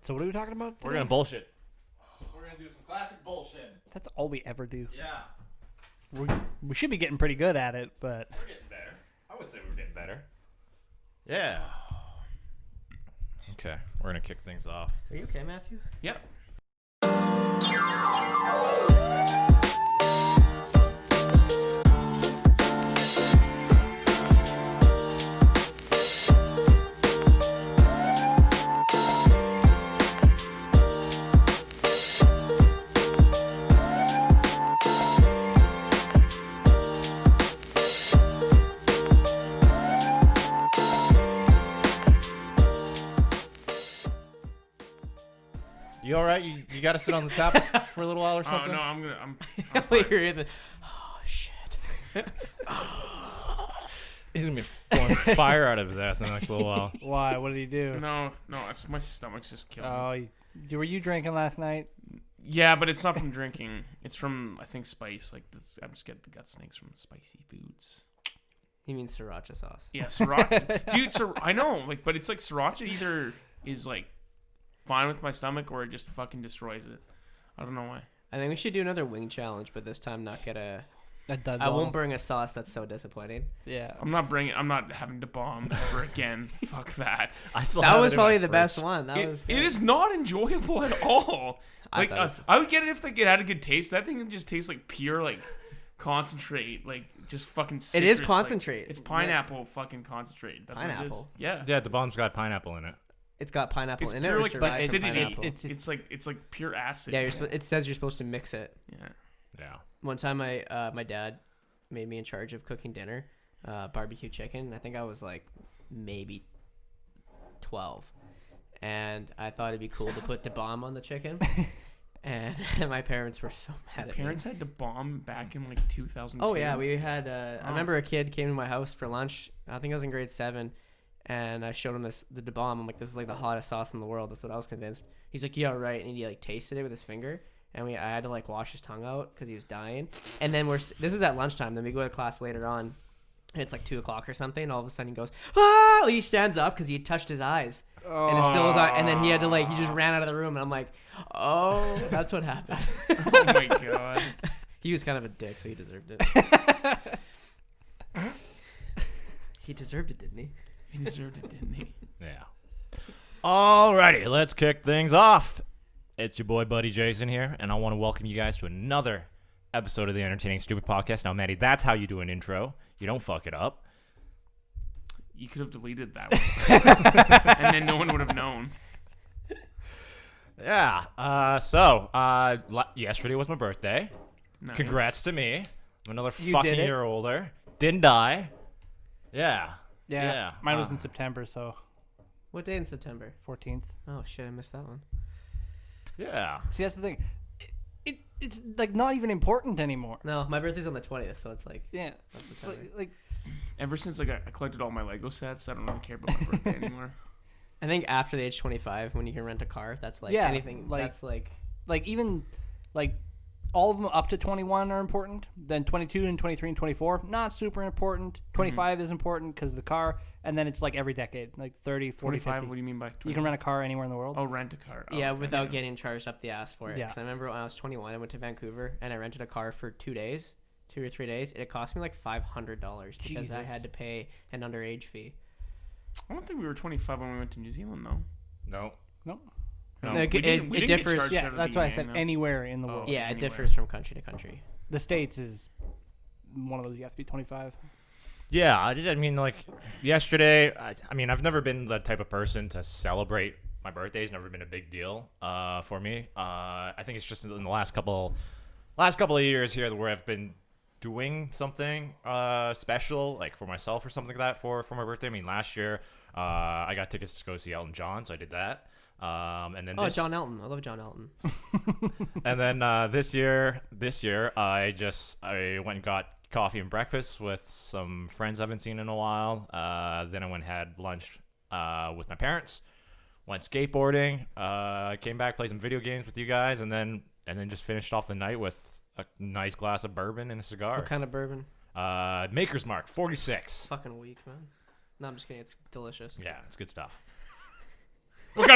So what are we talking about today? We're gonna bullshit. We're gonna do some classic bullshit. That's all we ever do. Yeah. We should be getting pretty good at it, but... We're getting better. I would say we're getting better. Yeah. Okay, we're gonna kick things off. Are you okay, Matthew? Yep. You all right? You got to sit on the top for a little while or something? Oh no, I'm Wait, you're in the... Oh, shit. He's gonna be blowing fire out of his ass in the next little while. Why? What did he do? no, it's my stomach's just killing me. Oh, were you drinking last night? Yeah, but it's not from drinking. It's from, I think, spice. Like this, I'm just getting the gut snakes from spicy foods. You mean sriracha sauce? Yeah, sriracha, dude. I know, like, but it's like sriracha either is like fine with my stomach or it just fucking destroys it. I don't know why. I think we should do another wing challenge, but this time not get a... dud I ball. won't bring a sauce that's so disappointing. Yeah. I'm not having to bomb ever again. Fuck that. I still That have was it in probably my the fridge. best one. That It was is not enjoyable at all. Like thought I would get it if like it had a good taste. That thing just tastes like pure like concentrate, like just fucking. It is citrus, concentrate. Like, it's pineapple fucking concentrate. That's what it is. Pineapple? Yeah. Yeah, the bomb's got pineapple in it. It's got pineapple It's in it. pure or like derived from acidity. pineapple? It's like pure acid. Yeah, it says you're supposed to mix it. Yeah. Yeah. One time, my dad made me in charge of cooking dinner, barbecue chicken. I think I was like maybe 12, and I thought it'd be cool to put the bomb on the chicken. And my parents were so mad at Parents me. had to bomb back in like 2002. Oh yeah, we had. I remember a kid came to my house for lunch. I think I was in grade 7, and I showed him the bomb. I'm like, this is like the hottest sauce in the world. That's what I was convinced. He's like, yeah, right. And he like tasted it with his finger, and I had to like wash his tongue out because he was dying. And then this is at lunchtime. Then we go to class later on. And it's like 2:00 or something. And all of a sudden he goes, ah! He stands up because he had touched his eyes. And it still was on. And then he had to he just ran out of the room. And I'm like, oh, that's what happened. Oh my god. He was kind of a dick, so he deserved it. He deserved it, didn't he? He deserved it, didn't he? Yeah. Alrighty, let's kick things off. It's your boy Buddy Jayson here, and I want to welcome you guys to another episode of the Entertaining Stupid Podcast. Now, Maddie, that's how you do an intro. You don't fuck it up. You could have deleted that one. And then no one would have known. Yeah. Yesterday was my birthday. Nice. Congrats to me. I'm another You fucking did it? year older. Didn't die. Yeah. Yeah. Mine was in September, so What day in September? 14th. Oh, shit, I missed that one. Yeah. See, that's the thing. It's like not even important anymore. No, my birthday's on the 20th, so it's like... Yeah. That's September. Like Ever since like I collected all my Lego sets, I don't really care about my birthday anymore. I think after the age 25, when you can rent a car, that's like Yeah, anything. like- That's like... even like all of them up to 21 are important. Then 22 and 23 and 24 not super important. 25 is important because of the car, and then it's like every decade, like 30, 40, 45. 50. What do you mean by 20? You can rent a car anywhere in the world. Oh, rent a car. Oh, Yeah, okay. without getting charged up the ass for it. Yeah. Because I remember when I was 21, I went to Vancouver, and I rented a car for 2 days, 2 or 3 days. It cost me like $500 because I Jesus. had to pay an underage fee. I don't think we were 25 when we went to New Zealand though. No. No. No, Like, we it didn't get differs- charged Yeah, out of that's the why I beginning, said no. anywhere in the Oh. world. Yeah, it anywhere. differs from country to country. The States is one of those you have to be 25. Yeah, I mean, like, yesterday, I mean, I've never been the type of person to celebrate my birthday. It's never been a big deal for me. I think it's just in the last couple of years here where I've been doing something special, like for myself or something like that for my birthday. I mean, last year, I got tickets to go see Elton John, so I did that. And then John Elton. I love John Elton. and then this year, I went and got coffee and breakfast with some friends I haven't seen in a while. Then I went and had lunch with my parents. Went skateboarding. Came back, played some video games with you guys, and then just finished off the night with a nice glass of bourbon and a cigar. What kind of bourbon? Maker's Mark 46. Fucking weak, man. No, I'm just kidding. It's delicious. Yeah, it's good stuff. what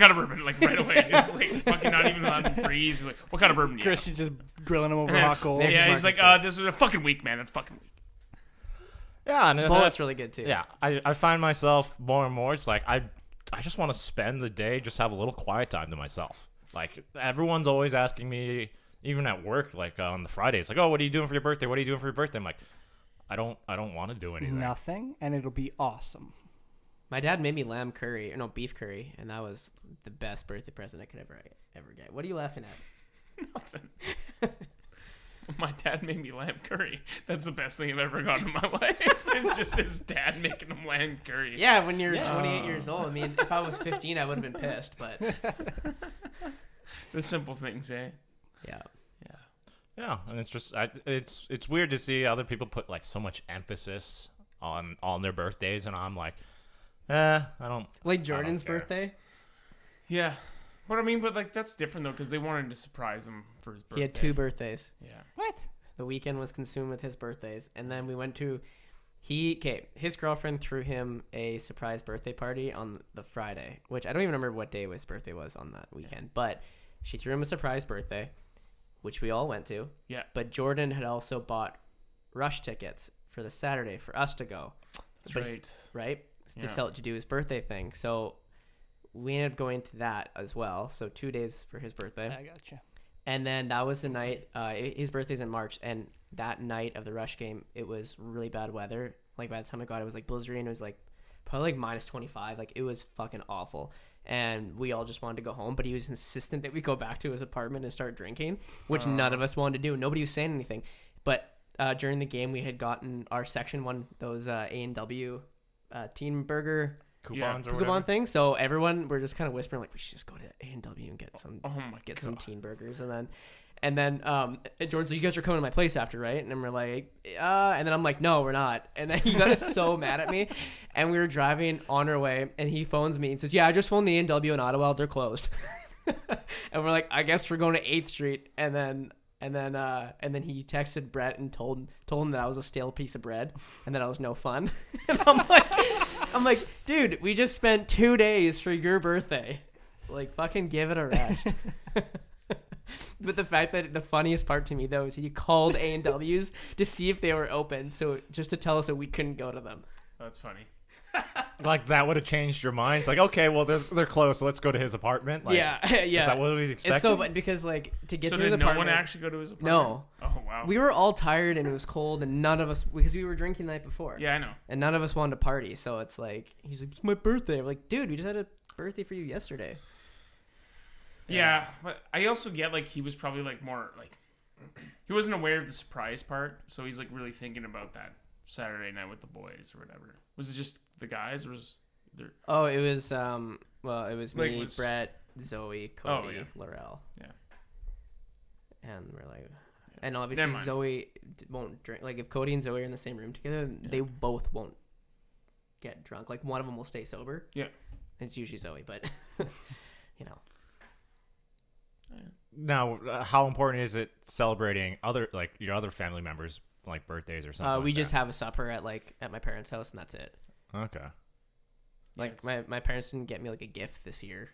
kind of bourbon? Like right away, just like fucking not even allowed to breathe. Like, what kind of bourbon? Chris is just grilling him over hot coals. Yeah, he's like, this was a fucking week, man. That's fucking weak. Yeah, and Bullet's really good too. yeah, I find myself more and more. It's like I just want to spend the day, just have a little quiet time to myself. Like everyone's always asking me, even at work, like on the Friday, it's like, oh, what are you doing for your birthday? What are you doing for your birthday? I'm like, I don't want to do anything. Nothing, and it'll be awesome. My dad made me beef curry, and that was the best birthday present I could ever get. What are you laughing at? Nothing. My dad made me lamb curry. That's the best thing I've ever gotten in my life. It's just his dad making him lamb curry. Yeah, when you're 28 years old. I mean, if I was 15, I would have been pissed, but The simple things, eh? yeah. Yeah, and it's just it's weird to see other people put like so much emphasis on their birthdays, and I'm like, I don't Like Jordan's care. birthday, Yeah. But I mean, like that's different though, because they wanted to surprise him for his birthday. he had 2 birthdays. Yeah. What? The weekend was consumed with his birthdays, and then we went to his girlfriend threw him a surprise birthday party on the Friday, which I don't even remember what day his birthday was on that weekend, but she threw him a surprise birthday, which we all went to. Yeah. But Jordan had also bought rush tickets for the Saturday for us to go. That's But right. right? Yeah. To do his birthday thing. So we ended up going to that as well. So 2 days for his birthday. I gotcha. And then that was the night, his birthday's in March. And that night of the Rush game, it was really bad weather. Like by the time I got it was like blizzarding. It was like probably like minus 25. Like it was fucking awful. And we all just wanted to go home. But he was insistent that we go back to his apartment and start drinking, which none of us wanted to do. Nobody was saying anything. But during the game, we had gotten our section one, those A&W teen burger coupons or coupon whatever. thing. So everyone, we're just kind of whispering like, we should just go to A&W and get some, Oh my get God. some teen burgers. And then George's like, you guys are coming to my place after, right? And then we're like, and then I'm like, no, we're not. And then he got so mad at me. And we were driving on our way, and he phones me and says, yeah, I just phoned the A&W in Ottawa. They're closed. And we're like, I guess we're going to 8th Street. And then he texted Brett and told him that I was a stale piece of bread and that I was no fun. And I'm like, dude, we just spent 2 days for your birthday. Like, fucking give it a rest. But the fact that the funniest part to me though is he called A&W's to see if they were open, so just to tell us that we couldn't go to them. That's funny. Like that would have changed your mind. It's like, okay, well they're close, so let's go to his apartment. Like, Yeah. Is that what we expected? It's so because like to get So to his did no apartment. one actually go to his apartment? No. Oh wow. We were all tired and it was cold and none of us, because we were drinking the night before. Yeah, I know. And none of us wanted to party, so it's like he's like, it's my birthday. I'm like, dude, we just had a birthday for you yesterday. Yeah, but I also get like he was probably like more like he wasn't aware of the surprise part, so he's like really thinking about that Saturday night with the boys or whatever. Was it just the guys, or was there? Oh, it was it was Like, me, Brett, Zoe, Cody, Laurel. Yeah. And we're like, and obviously Never mind. Zoe won't drink. Like if Cody and Zoe are in the same room together, they both won't get drunk. Like one of them will stay sober. Yeah. It's usually Zoe, but you know. Now, how important is it celebrating your other family members like birthdays or something? We like just that? have a supper at my parents' house, and that's it. Okay. Like my parents didn't get me like a gift this year.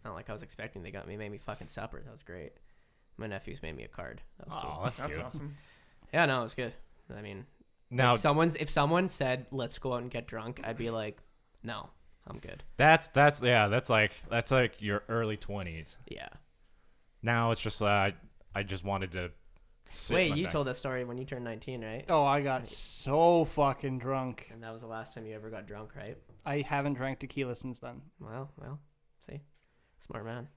Not like I was expecting. They made me fucking supper. That was great. My nephews made me a card. That was cool. That's That's cute. awesome. Yeah, no, it was good. I mean, Now if someone said let's go out and get drunk, I'd be like, no, I'm good. that's like your early 20s. Yeah. Now it's just I just wanted to. Sit Wait, my you thing. told that story when you turned 19, right? Oh, I got so fucking drunk. And that was the last time you ever got drunk, right? I haven't drank tequila since then. Well, see, smart man.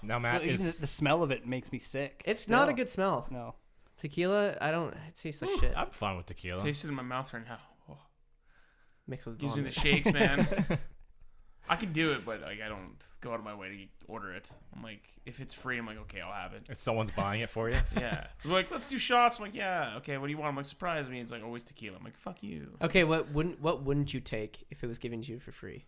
Now Matt But even is. the smell of it makes me sick. It's not a Still. good smell. No. Tequila, it tastes like shit. I'm fine with tequila. Taste it in my mouth right now. Oh, Mixed with gives me the vomit. shakes, man. I can do it, but like I don't go out of my way to order it. I'm like, if it's free, I'm like, okay, I'll have it. If someone's buying it for you. Yeah. They're like, let's do shots. I'm like, yeah, okay. What do you want? I'm like, surprise me. It's like always tequila. I'm like, fuck you. Okay, what wouldn't you take if it was given to you for free?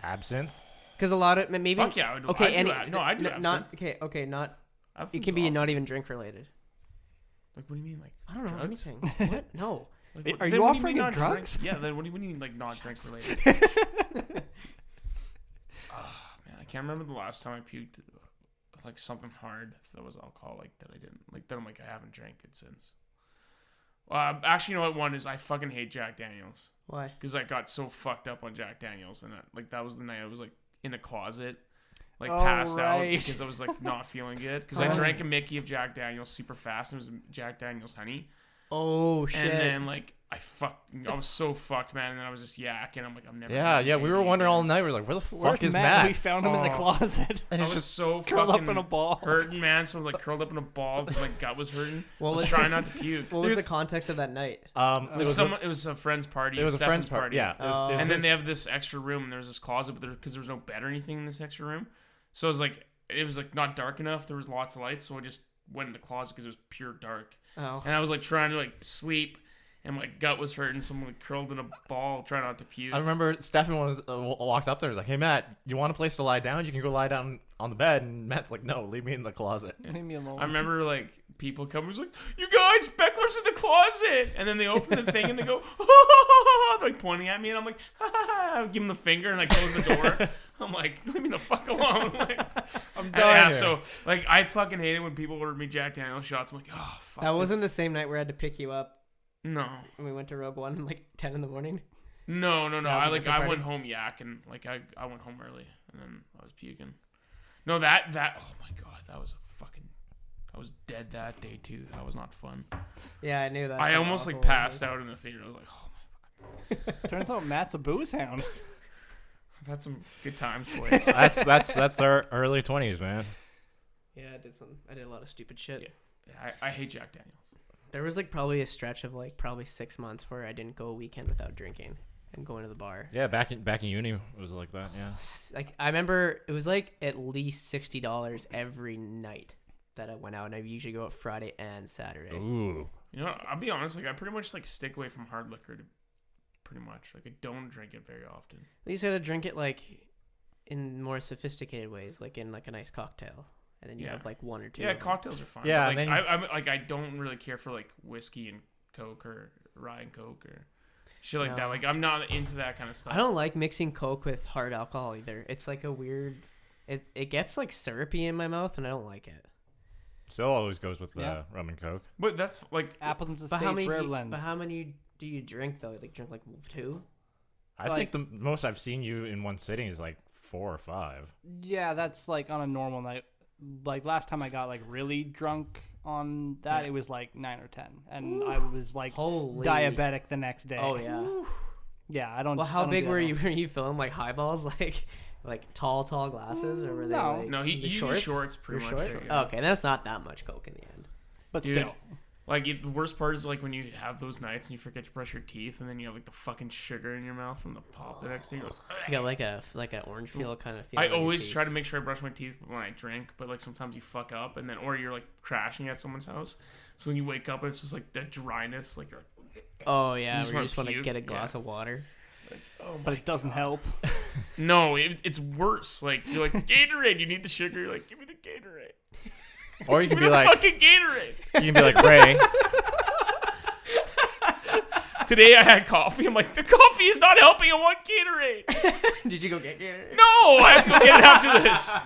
Absinthe. Because a lot of maybe. Fuck yeah. I would, Okay, I do, any no, I do. not okay. Not it Absinthe's can be awesome. not even drink related. Like, what do you mean? Like, I don't know drugs? anything. What? No. Like, Are then you what do offering mean him not drink? drugs? Yeah. Then what do you mean like not drink related? can't remember the last time I puked like something hard that was alcoholic that I didn't like. That I'm like I haven't drank it since. Actually, you know what one is? I fucking hate Jack Daniels. Why? Because I got so fucked up on Jack Daniels, and that was the night I was like in a closet, like passed out because I was like not feeling good. Because I drank a Mickey of Jack Daniels super fast, and it was Jack Daniels honey. Oh shit! And then like I was so fucked, man. And then I was just yakking. I'm like, I'm never. Yeah. We were wondering all night. We were like, where the fuck is Matt? We found him in the closet. And I it's was just so curled fucking up in a ball. hurting, man. So I was like curled up in a ball because my gut was hurting. I was was trying not to puke. What was the context of that night? It was a friend's party. It was a friend's Stefan's party. Yeah. And then they have this extra room. And there was this closet, but because there was no bed or anything in this extra room, so it was like not dark enough. There was lots of lights, so I just went in the closet because it was pure dark. Oh. And I was like trying to like sleep, and my gut was hurting, so I'm like curled in a ball, trying not to puke. I remember Stefan walked up there. He was like, "Hey Matt, you want a place to lie down? You can go lie down on the bed." And Matt's like, "No, leave me in the closet." Leave me alone. I remember like people come, it was like, "You guys, Beckler's in the closet," and then they open the thing and they go, they're like pointing at me, and I'm like, I give them the finger and I close the door. I'm like, leave me the fuck alone. Like, I'm yeah, dying. so like I fucking hate it when people order me Jack Daniel's shots. I'm like, oh fuck. That wasn't the same night where I had to pick you up. No. And we went to Rogue One at like 10 in the morning. No. was a I different went party? home yakking. Like I went home early and then I was puking. No, that oh my god, that was I was dead that day too. That was not fun. Yeah, I knew that. I How almost like awful was passed it? out in the theater. I was like, oh my fuck. Turns out Matt's a booze hound. I've had some good times, boys. that's their early 20s, man. Yeah, I did a lot of stupid shit. Yeah, I hate Jack Daniels. There was like probably a stretch of like probably 6 months where I didn't go a weekend without drinking and going to the bar. Yeah, back in uni it was like that. Yeah. Like I remember it was like at least $60 every night that I went out, and I usually go out Friday and Saturday. Ooh. You know, I'll be honest. Like I pretty much like stick away from hard liquor. Pretty much, like I don't drink it very often. You just gotta drink it like in more sophisticated ways, like in like a nice cocktail, and then you have like one or two. Yeah, cocktails are fun. Yeah, but, like and then I'm like I don't really care for like whiskey and Coke or rye and Coke or shit like that. No. Like I'm not into that kind of stuff. I don't like mixing Coke with hard alcohol either. It's like a weird. It gets like syrupy in my mouth, and I don't like it. Still always goes with the Yeah. rum and Coke. But that's like Appleton's But how Estates many? Rare Blend. But how many do you drink though? Like drink like 2? I Like- think the most I've seen you in one sitting is like 4 or 5. Yeah, that's like on a normal night. Like last time I got like really drunk on that, it was like 9 or 10, and I was like Holy. diabetic the next day. Oh yeah. Yeah, I don't. Well, I how don't big do that were at you? all. Were you filling like highballs, like tall glasses, or were they No. like no, he the usually shorts pretty Your much. shorts? Yeah. Okay, that's not that much Coke in the end. But Dude. still, Like the worst part is like when you have those nights and you forget to brush your teeth, and then you have like the fucking sugar in your mouth from the pop the next day. You're like, You got like an orange peel kind of feel. I always try to make sure I brush my teeth when I drink, but like sometimes you fuck up, and then or you're like crashing at someone's house, so when you wake up, it's just like the dryness, like you're like, Oh yeah, just where you wanna just want to puke. get a glass Yeah. of water. oh but it doesn't help. No, it's worse. Like you're like Gatorade, you need the sugar. You're like, give me the Gatorade. Or you can Give be me the like fucking Gatorade. you can be like Ray. Today I had coffee. I'm like, the coffee is not helping. I want Gatorade. Did you go get Gatorade? No, I have to go get it after this.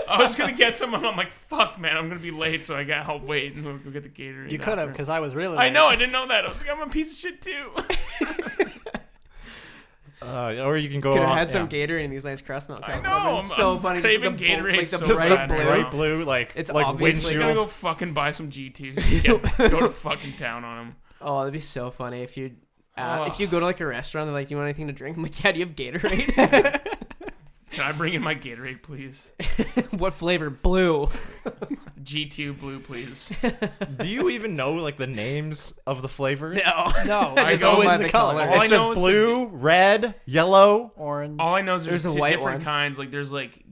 I was gonna get some, and I'm like, fuck, man, I'm gonna be late, so I got help wait and we'll go get the Gatorade. You could have, after. because I was really. I late. know, I didn't know that. I was like, I'm a piece of shit too. Or you can go Could have on had some yeah. Gatorade in these nice cross milk. I cups. know, Would've been I'm- so I'm funny. craving Just the Gatorade like the so just bright the bad blue. now. bright blue like It's like obviously I'm gonna go windshield. fucking buy some G2. Go to fucking town on them. Oh, that'd be so funny if you. Oh. If you go to like a restaurant, they're like, "Do you want anything to drink?" I'm like, "Yeah, do you have Gatorade?" Can I bring in my Gatorade, please? What flavor? Blue. G2 blue, please. Do you even know like the names of the flavors? No. No, I it's just go always by the the color. color. All I It's know just is blue, red, yellow. Orange. All I know is there's There's a two white different one. kinds. Like there's like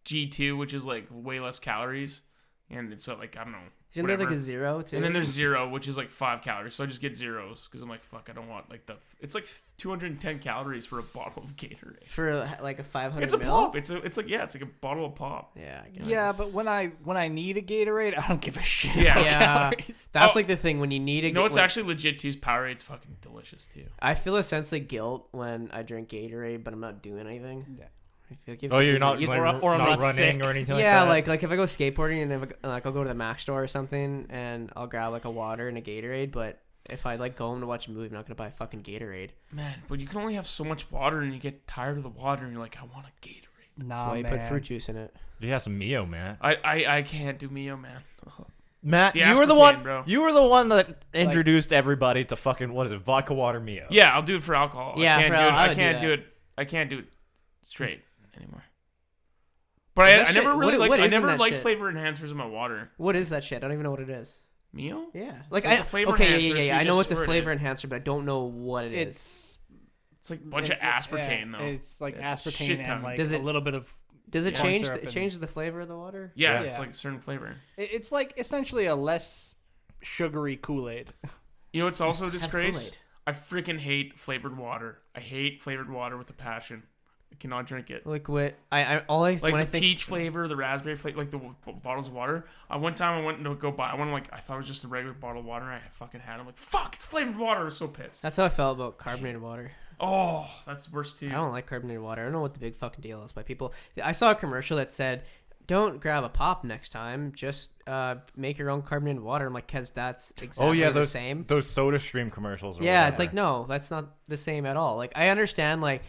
G2, which is like way less calories, and it's like I don't know. Isn't there like whatever. a 0 too? And then there's 0, which is like 5 calories. So I just get zeros because I'm like, fuck, I don't want like the. It's like 210 calories for a bottle of Gatorade. for like a 500 It's a mil? pop. It's like a bottle of pop. Yeah. I guess. Yeah, but when I need a Gatorade, I don't give a shit. Yeah. about Yeah. calories. That's Oh. like the thing when you need a. No, it's when- actually legit too. Powerade's fucking delicious too. I feel a sense of guilt when I drink Gatorade, but I'm not doing anything. Yeah. I feel like you have Oh, to you're visit- not you- like, or I'm not not running sick. or anything like yeah, that. like if I go skateboarding and then like I'll go to the Mac store or something and I'll grab like a water and a Gatorade, but if I like go home to watch a movie, I'm not gonna buy a fucking Gatorade. Man, but you can only have so much water, and you get tired of the water, and you're like, I want a Gatorade. That's Nah, why you man. put fruit juice in it. You have some Mio, man. I can't do Mio, man. Matt, The you were the aspartame, one. bro. You were the one that introduced everybody to fucking what is it? Vodka water Mio. Yeah, I'll do it for alcohol. Yeah, I can't for do it. al- I I would do can't that. do it. I can't do it straight anymore. But Is I that never shit- really what like. I is in never that liked shit? flavor enhancers in my water. What is that shit? I don't even know what it is. Mio? Yeah, like like I a flavor okay, enhancer, yeah, so you I know just it's a squirt flavor it. enhancer, but I don't know what it is. It's like a bunch of aspartame, though. It's like It's a aspartame shit and ton. like Does a it- little bit of. Does it corn change? syrup It and- changes the flavor of the water. Yeah, Yeah. it's like a certain flavor. It's like essentially a less sugary Kool-Aid. You know what's also a Have disgrace? Kool-Aid. I freaking hate flavored water. I hate flavored water with a passion. I cannot drink it. Like what? I all I Like when the I think peach flavor, the raspberry flavor, like the bottles of water. One time I went to go buy one, like I thought it was just a regular bottle of water. I fucking had it. I'm like, fuck, it's flavored water. I was so pissed. that's how I felt about carbonated water. Oh, that's worse too. I don't like carbonated water. I don't know what the big fucking deal is by people. I saw a commercial that said, "Don't grab a pop next time. Just make your own carbonated water." I'm like, "Cause that's exactly Oh yeah, the those same." those Soda Stream commercials. Or Yeah, whatever. it's like no, that's not the same at all. Like I understand like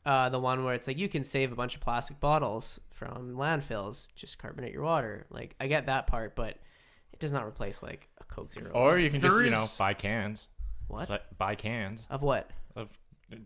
the one where it's like you can save a bunch of plastic bottles from landfills, just carbonate your water. Like I get that part, but it does not replace like a Coke Zero. Or you can just There is- buy cans. What? It's like, buy cans Of what? of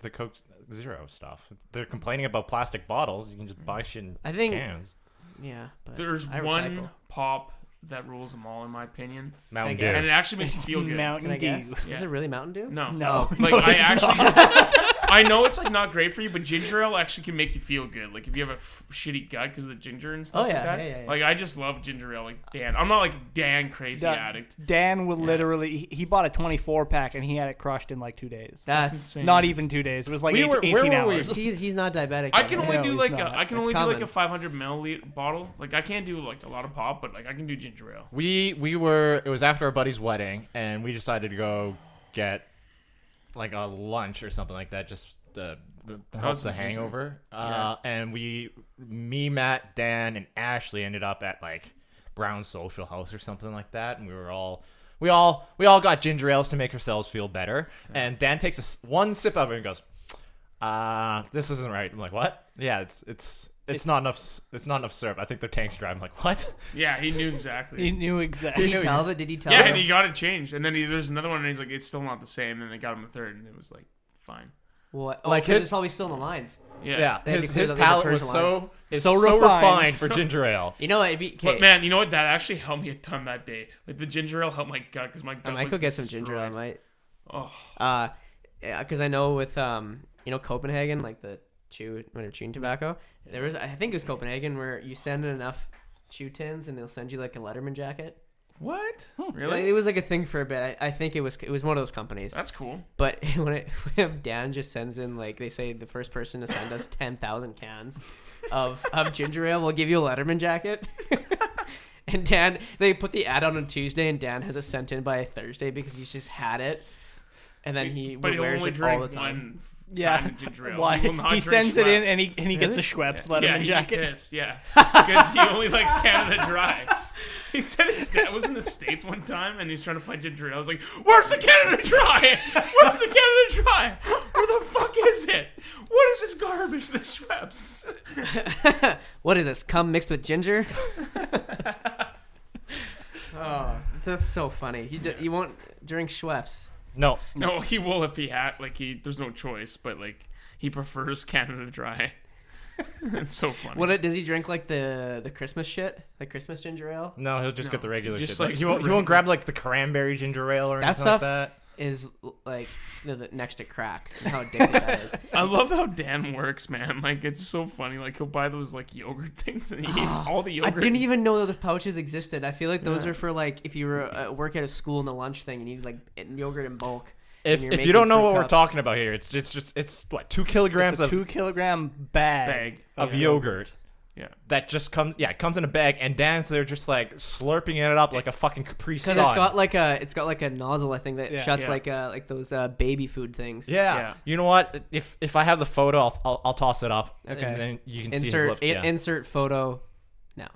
the Coke Zero stuff. They're complaining about plastic bottles. You can just buy shit in I think- cans. Yeah, but There's I one recycle. pop that rules them all, in my opinion, Mountain guess? Dew. and it actually makes you feel good. Mountain Can I guess? Dew. Yeah. Is it really Mountain Dew? No, No. Like No, I it's actually, I know it's like not great for you, but ginger ale actually can make you feel good. Like if you have a shitty gut because of the ginger and stuff Oh, yeah, like that. yeah. Like I just love ginger ale. Like Dan, I'm not like a Dan crazy addict. Dan would literally he bought a 24 pack and he had it crushed in like 2 days. That's insane. Not even 2 days. It was like We were- 18 where were we? hours. he's not diabetic. I can yet. only No, do he's like not. I can It's only do like common. a 500 milliliter bottle. Like I can't do like a lot of pop, but like I can do ginger ale. We were. It was after our buddy's wedding, and we decided to go get like a lunch or something like that, just help was the amazing. hangover. Yeah. And me, Matt, Dan, and Ashley ended up at like Brown Social House or something like that, and we all got ginger ales to make ourselves feel better. And Dan takes one sip of it and goes, "This isn't right." I'm like, "What?" Yeah, it's not enough. It's not enough syrup. I think their tank's dry. I'm like, "What?" Yeah, he knew exactly. He knew exactly. Did he tell it? Did he tell Yeah, it? and he got it changed. And then there's another one, and he's like, it's still not the same. And they got him a third, and it was like, fine. What? Like Like his- it's probably still in the lines. Yeah, They had to his clear the palate was personal so refined. refined for ginger ale. You know what? It'd be, But man, you know what? That actually helped me a ton that day. Like the ginger ale helped my gut because my gut I might was go get some ginger ale. I destroyed. might. Oh, Yeah, because I know with Copenhagen, like the when you're chewing tobacco, there was I think it was Copenhagen where you send in enough chew tins and they'll send you like a Letterman jacket. what? Like, Really? it was like a thing for a bit. I think it was one of those companies. That's cool. But when Dan just sends in like they say the first person to send us 10,000 cans of ginger ale will give you a Letterman jacket. And Dan, they put the ad on Tuesday, and Dan has it sent in by Thursday because he's just had it, and then he But he'll wears only it all drink the time. one Yeah. kind of ginger ale. Why? He will not He drink sends it in Schweppes. and he gets a Schweppes Letterman Yeah, he'd be jacket. pissed, yeah, because he only likes Canada Dry. He said his dad was in the States one time and he's trying to find ginger ale. I was like, "Where's the Canada Dry? Where's the Canada Dry? Where the fuck is it? What is this garbage? This Schweppes?" What is this? Cum mixed with ginger? Oh, that's so funny. He won't drink Schweppes. No, No, he will if he had there's no choice, but like he prefers Canada Dry. It's so funny. What does he drink like the Christmas shit, like Christmas ginger ale? no, he'll just No, get the regular just shit. like Like, the he won't regular- grab like the cranberry ginger ale or That anything stuff- like that. Is like the next to crack. How addictive that is. I love how Dan works, man. Like it's so funny. Like he'll buy those like yogurt things and he eats all the I yogurt. didn't even know those pouches existed. I feel like those are for like if you were work at a school in the lunch thing, you need like yogurt in bulk. If and you're you making don't know fruit what we're cups. talking about here, it's what 2 kilograms It's a of 2 kilogram bag. bag. of yogurt. that just comes in a bag, and Dan's there just like slurping it up like a fucking Capri Sun. Because it's got like a nozzle, I think, that shuts like those baby food things. Yeah. You know what? If I have the photo, I'll toss it up. Okay. And then you can see his lips. Insert photo now.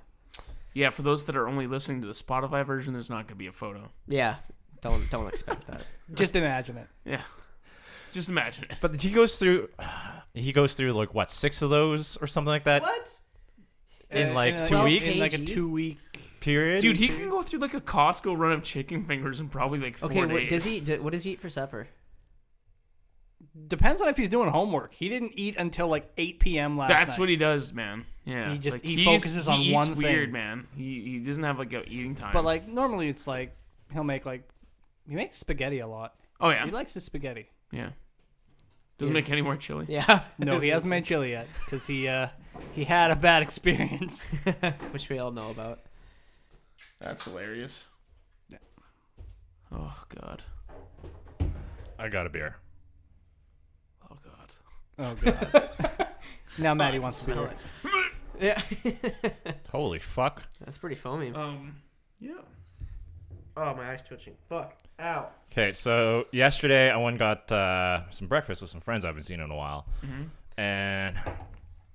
Yeah, for those that are only listening to the Spotify version, there's not going to be a photo. Yeah. Don't expect that. Just imagine it. Yeah. Just imagine it. But he goes through like what, 6 of those or something like that. What? In like in 2 weeks? In like a 2-week period. Dude, he can go through like a Costco run of chicken fingers in probably like 4 days. What does he eat for supper? Depends on if he's doing homework. He didn't eat until like 8 p.m. last night. That's what he does, man. Yeah. He just like, he focuses on one thing. Weird, man. He doesn't have like a eating time. But like normally it's like he makes spaghetti a lot. Oh yeah. He likes his spaghetti. Yeah. Doesn't make any more chili. Yeah. No, he hasn't made chili yet because he had a bad experience, which we all know about. That's hilarious. Yeah. Oh god. I got a beer. Oh god. Oh god. Now Maddie wants to smell beer. it. Yeah. Holy fuck. That's pretty foamy. Yeah. Oh, my eye's twitching. Fuck. Ow. Okay, so yesterday I went and got some breakfast with some friends I haven't seen in a while. Mm-hmm. And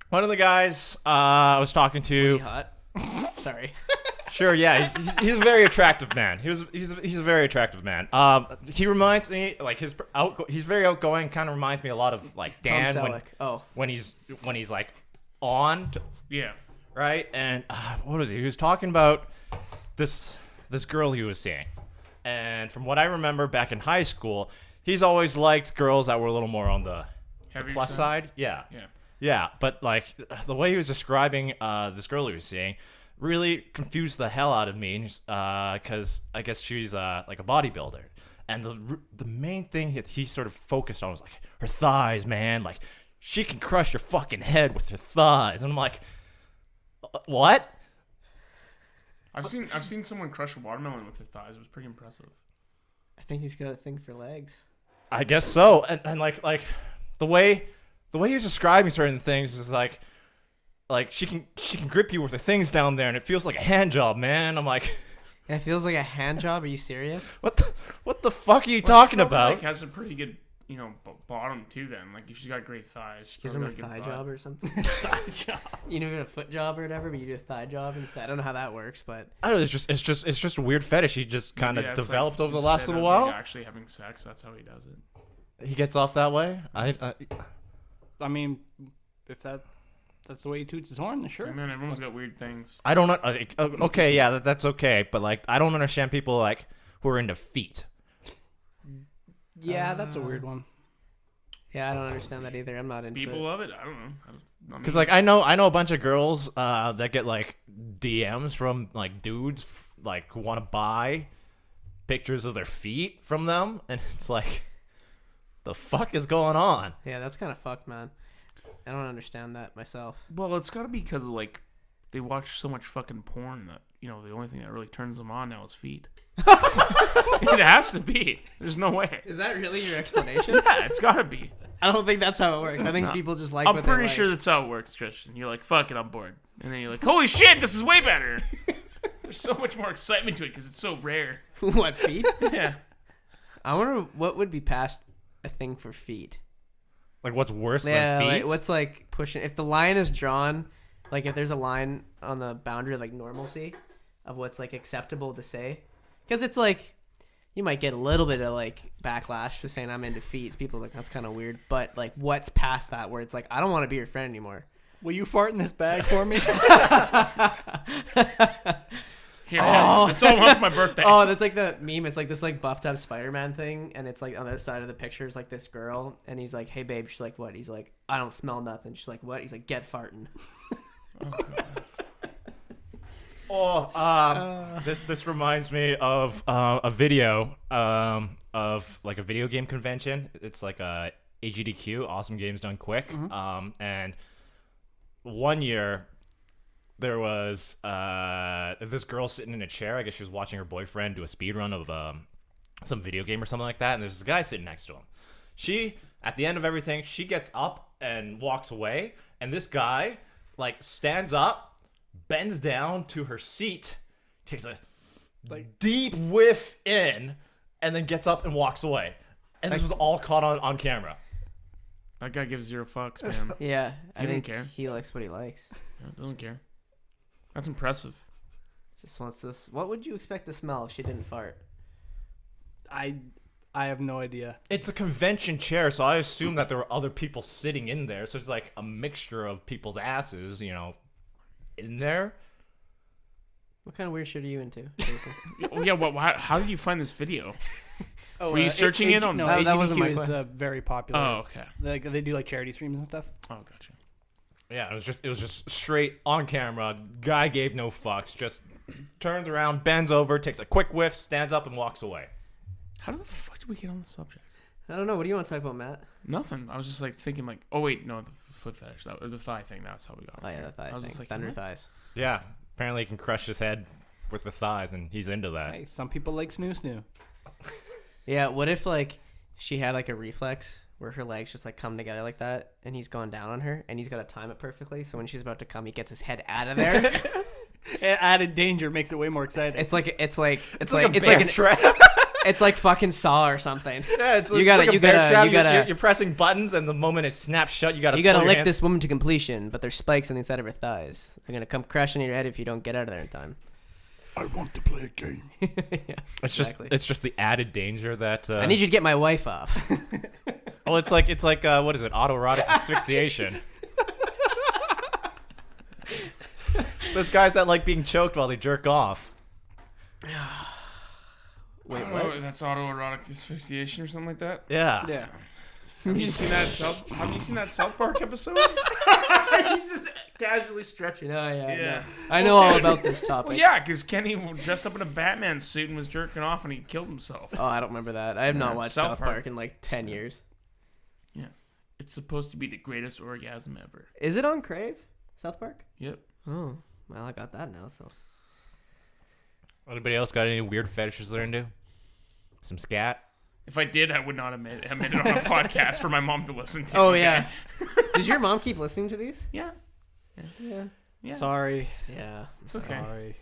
one of the guys I was talking to... Was he hot? Sorry. Sure, yeah, he's a very attractive man. He's a very attractive man. He reminds me, like, he's very outgoing. Kind of reminds me a lot of like Dan Tom Selleck. when he's like on, Yeah. right? And what was he? He was talking about this girl he was seeing, and from what I remember back in high school, he's always liked girls that were a little more on the plus side. Yeah. Yeah. Yeah, but like the way he was describing this girl he was seeing really confused the hell out of me, because I guess she's like a bodybuilder, and the main thing that he sort of focused on was like her thighs, man. Like she can crush your fucking head with her thighs, and I'm like, what? I've seen someone crush a watermelon with their thighs. It was pretty impressive. I think he's got a thing for legs. I guess so, and like the way he was describing certain things is like she can grip you with her things down there, and it feels like a hand job, man. I'm like, Yeah, it feels like a hand job. Are you serious? what the fuck are you talking about? Like has a pretty good, bottom too. Then, like if she's got great thighs, she Gives him a thigh job or something. You know, a foot job or whatever, but you do a thigh job instead. I don't know how that works, but I don't know. It's just a weird fetish he just kind of developed over the last little Like while. actually having sex, that's how he does it. He gets off that way. I mean, if that's the way he toots his horn, then sure. I mean, everyone's got weird things. I don't know. Okay, yeah, that's okay. But like, I don't understand people like who are into feet. Yeah, that's a weird one. yeah, I don't understand that either. I'm not into People it. love it. I don't know. Because like I know a bunch of girls that get like DMs from like dudes like who want to buy pictures of their feet from them, and it's like, the fuck is going on? Yeah, that's kind of fucked, man. I don't understand that myself. Well, it's got to be because like they watch so much fucking porn that the only thing that really turns them on now is feet. It has to be. There's no way. Is that really your explanation? Yeah, it's got to be. I don't think that's how it works. I think people just like. I'm what pretty they sure like. that's how it works, Christian. You're like, fuck it, I'm bored, and then you're like, holy shit, this is way better. There's so much more excitement to it because it's so rare. What, feet? Yeah. I wonder what would be past a thing for feet. Like, what's worse Yeah, than feet? like, what's like pushing? If the line is drawn, like if there's a line on the boundary of like normalcy of what's like acceptable to say, because it's like you might get a little bit of like backlash for saying I'm into feet. People are like, that's kind of weird, but like what's past that where it's like I don't want to be your friend anymore. Will you fart in this bag for me? Here, it's almost my birthday. Oh, that's like the meme. It's like this like buffed up Spider-Man thing, and it's like on the other side of the picture is like this girl, and he's like, "Hey babe," she's like, "What?" He's like, "I don't smell nothing." She's like, "What?" He's like, "Get farting." This reminds me of a video of like a video game convention. It's like a AGDQ, Awesome Games Done Quick. Mm-hmm. And one year there was this girl sitting in a chair. I guess she was watching her boyfriend do a speed run of some video game or something like that. And there's this guy sitting next to him. She, at the end of everything, she gets up and walks away. And this guy like stands up, bends down to her seat, takes a deep whiff in, and then gets up and walks away. And this was all caught on camera. That guy gives 0 fucks, man. Yeah, I He didn't think care. he likes what he likes. Yeah, doesn't care. That's impressive. Just wants this. What would you expect to smell if she didn't fart? I have no idea. It's a convention chair, so I assume that there were other people sitting in there. So it's like a mixture of people's asses, in there. What kind of weird shit are you into, Jason? How did you find this video? Oh, Were you searching it on- No, That wasn't my AGDQ is question. very popular. Oh, okay. Like they do like charity streams and stuff. Oh, gotcha. Yeah, it was just straight on camera. Guy gave no fucks. Just turns around, bends over, takes a quick whiff, stands up, and walks away. How the fuck did we get on the subject? I don't know. What do you want to talk about, Matt? Nothing. I was just like thinking like, oh wait, no, the foot fetish, or the thigh thing. That's how we got. Oh yeah, the thigh I was thing. just like, Thunder what? thighs. Yeah, apparently he can crush his head with the thighs, and he's into that. Hey, some people like snoo. Yeah. What if like she had like a reflex where her legs just like come together like that, and he's gone down on her, and he's got to time it perfectly, so when she's about to come, he gets his head out of there. Added danger makes it way more exciting. it's like a trap. it's like fucking Saw or something. Yeah, it's You gotta- like a you bear gotta- trap. you gotta- You're pressing buttons, and the moment it snaps shut, you gotta You gotta pull your lick hands- this woman to completion, but there's spikes on the inside of her thighs. They're gonna come crashing in your head if you don't get out of there in time. I want to play a game. Yeah, It's exactly. just the added danger that. I need you to get my wife off. Well, it's like what is it? Autoerotic asphyxiation. Those guys that like being choked while they jerk off. Wait, I don't what? know, that's autoerotic asphyxiation or something like that. Yeah. Yeah. Have you seen that South Park episode? He's just casually stretching. Oh yeah. Yeah. I know all about this topic. Well, yeah, because Kenny dressed up in a Batman suit and was jerking off, and he killed himself. Oh, I don't remember that. I have not Yeah, watched South South Park. Park in like 10 years. Yeah, it's supposed to be the greatest orgasm ever. Is it on Crave? South Park? Yep. Oh, well, I got that now. So Anybody else got any weird fetishes they're into? Some scat? If I did, I would not admit it on a podcast for my mom to listen to. Oh okay? yeah. Does your mom keep listening to these? Yeah. Yeah. Yeah. Sorry. Yeah. It's okay. Sorry.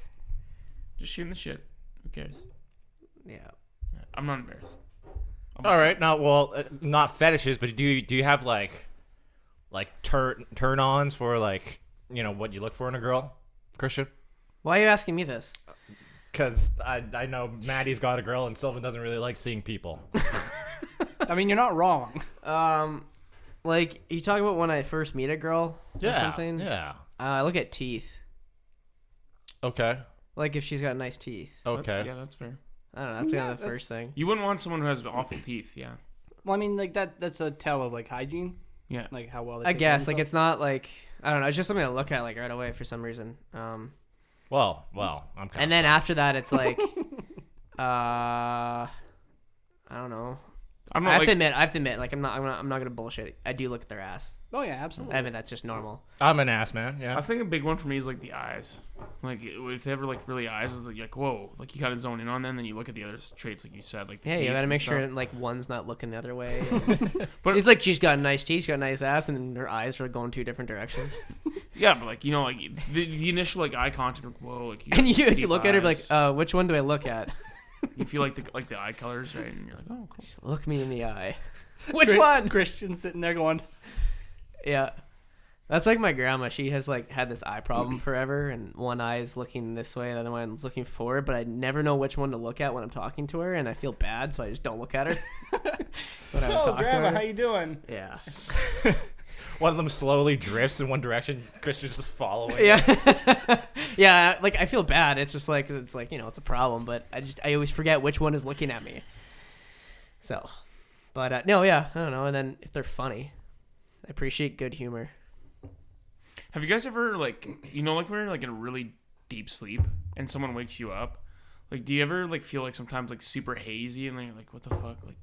Just shooting the shit. Who cares? Yeah. I'm not embarrassed. All right. Now, well, not fetishes, but do you have like turn-ons for like what you look for in a girl, Christian? Why are you asking me this? Because I know Maddie's got a girl and Sylvan doesn't really like seeing people. I mean, you're not wrong. Like you talk about when I first meet a girl or something. Yeah. I look at teeth. Okay. Like if she's got nice teeth. Okay. Yeah, that's fair. I don't know. That's Yeah, kind of the that's- first thing. You wouldn't want someone who has awful teeth. Yeah. Well, I mean, like that's a tell of like hygiene, Yeah. like how well. They I take care of guess like themselves. it's not like I don't know. It's just something I look at like right away for some reason. Well, I'm kind And then after that, it's like, I don't know. I'm I not have like. to admit, like I'm not gonna bullshit. I do look at their ass. Oh yeah, absolutely. I mean, that's just normal. I'm an ass man. Yeah. I think a big one for me is like the eyes. Like if they ever like really eyes, is like whoa, like you gotta zone in on them. Then you look at the other traits, like you said, like the Yeah, teeth you gotta and make sure stuff. like one's not looking the other way. And But it's like she's got nice teeth, she's got nice ass, and her eyes are going two different directions. yeah, but like like the initial like eye contact, like whoa, like And you deep look at her eyes. like, which one do I look at? You feel like the eye colors, right? And you're like, oh, cool. Look me in the eye. Which one? Christian sitting there going, Yeah. That's like my grandma. She has like had this eye problem forever, and one eye is looking this way, the other one's looking forward. But I never know which one to look at when I'm talking to her, and I feel bad, so I just don't look at her. When I "Oh, talk to Grandma, her. how you doing?" Yeah. One of them slowly drifts in one direction. Christian's just following. Yeah. Yeah. Like I feel bad. It's just like it's a problem, but I always forget which one is looking at me. So, but no, yeah, I don't know. And then if they're funny, I appreciate good humor. Have you guys ever like like when you're like in a really deep sleep and someone wakes you up? Like, do you ever like feel like sometimes like super hazy and then you're like, what the fuck? Like,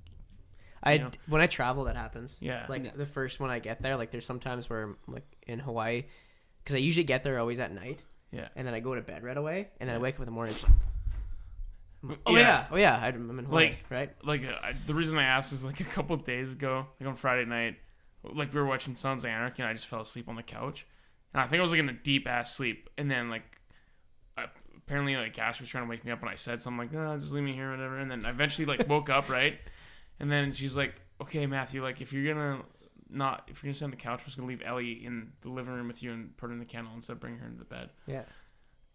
When I travel, that happens. Yeah. Like Yeah. the first when I get there, like there's sometimes where I'm like in Hawaii, because I usually get there always at night, yeah. and then I go to bed right away, and then I wake up in the morning. Just, Yeah. oh yeah, I'm in Hawaii, Like- right? Like the reason I asked is like a couple days ago, like on Friday night, like we were watching Sons of Anarchy and I just fell asleep on the couch. And I think I was like in a deep ass sleep, and then like apparently like Ash was trying to wake me up, and I said something like, "No, just leave me here, whatever." And then I eventually like woke up, right? And then she's like, "Okay, Matthew, like if you're gonna sit on the couch, I'm just gonna leave Ellie in the living room with you and put her in the kennel instead of bringing her into the bed." Yeah.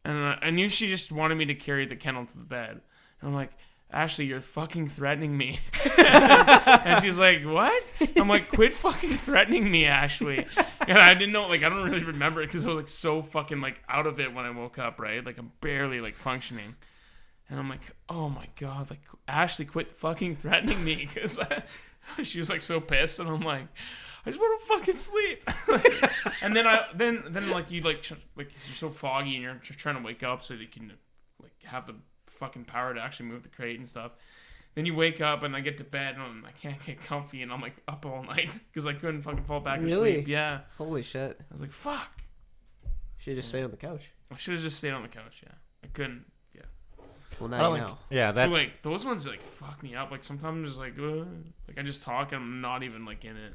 And I knew she just wanted me to carry the kennel to the bed. And I'm like, "Ashley, you're fucking threatening me." And she's like, "What?" I'm like, "Quit fucking threatening me, Ashley." And I didn't know, like, I don't really remember it because I was like so fucking like out of it when I woke up, right? Like I'm barely like functioning. And I'm like, "Oh my God, like Ashley, quit fucking threatening me." Because she was like so pissed. And I'm like, "I just want to fucking sleep." And then like you like you're so foggy and you're trying to wake up so that you can like have the fucking power to actually move the crate and stuff. Then you wake up and I get to bed and I can't get comfy and I'm like up all night because I couldn't fucking fall back asleep. Yeah. Holy shit. I was like, fuck. Should just stayed on the couch. I should have just stayed on the couch. Yeah. I couldn't. Yeah. Well, now you know. Yeah, that. But, like those ones like fuck me up. Like sometimes I'm just like I just talk and I'm not even like in it.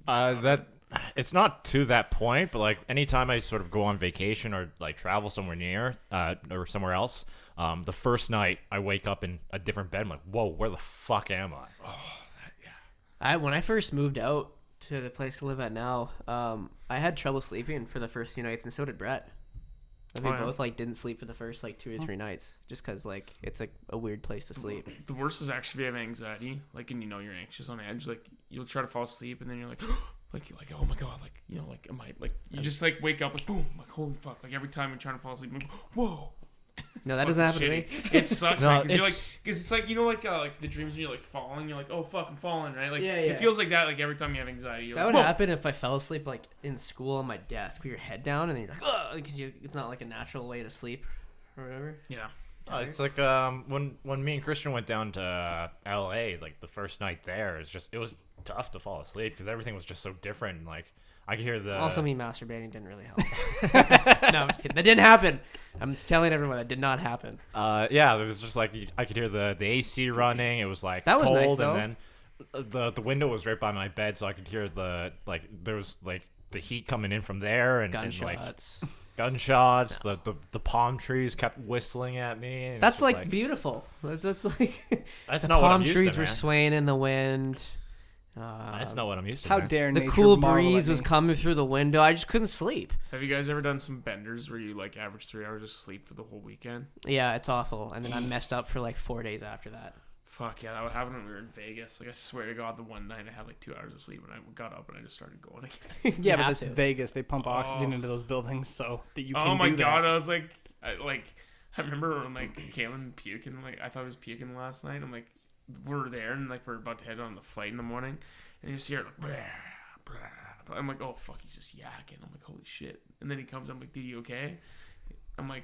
That it's not to that point, but like anytime I sort of go on vacation or like travel somewhere near or somewhere else, the first night I wake up in a different bed. I'm like, whoa, where the fuck am I? Oh, When I first moved out to the place I live at now, I had trouble sleeping for the first few nights, and so did Brett. We both like didn't sleep for the first like 2 or 3 nights, just because like it's like a weird place to sleep. The worst is actually if you have anxiety, like, and you know you're anxious on edge, like you'll try to fall asleep and then you're like, like oh my God, like you know, like am I like you just like wake up like boom, like holy fuck, like every time you're trying to fall asleep, like, whoa. No, that doesn't happen to me. It sucks, No, man, because you're like, because it's like you know, like the dreams when you're like falling, you're like, oh fuck, I'm falling, right? Like it feels like that, like every time you have anxiety. You're That like, would whoa. happen if I fell asleep like in school on my desk with your head down, and then you're like, oh, because it's not like a natural way to sleep or whatever. Yeah. Oh, it's like when me and Christian went down to L.A. like the first night there, it was tough to fall asleep because everything was just so different. And, like I could hear the Also, me masturbating didn't really help. No, I'm just kidding. That didn't happen. I'm telling everyone that did not happen. Yeah, it was just like I could hear the AC running. It was like That was cold, nice, though. and then the window was right by my bed, so I could hear there was like the heat coming in from there and Gunshots. And, like, gunshots. The palm trees kept whistling at me. And That's it's just like beautiful. That's like that's the not what I'm palm used trees to, were man. swaying in the wind. That's not what I'm used to. How man. dare The nature cool marvel at breeze was me. coming through the window. I just couldn't sleep. Have you guys ever done some benders where you like average 3 hours of sleep for the whole weekend? Yeah, it's awful. And then I messed up for like 4 days after that. Fuck yeah, that would happen when we were in Vegas. Like I swear to God, the one night I had like 2 hours of sleep and I got up and I just started going again. Yeah, You but have it's to. Vegas. They pump oxygen Oh. into those buildings so that you can Oh my do that. God, I was like, I remember when like Kaylin puking. Like I thought he was puking last night. I'm like, we're there and like we're about to head on the flight in the morning, and you see her like, brah, brah. I'm like, oh fuck, he's just yakking. I'm like, holy shit. And then he comes, I'm like, dude, you okay? I'm like,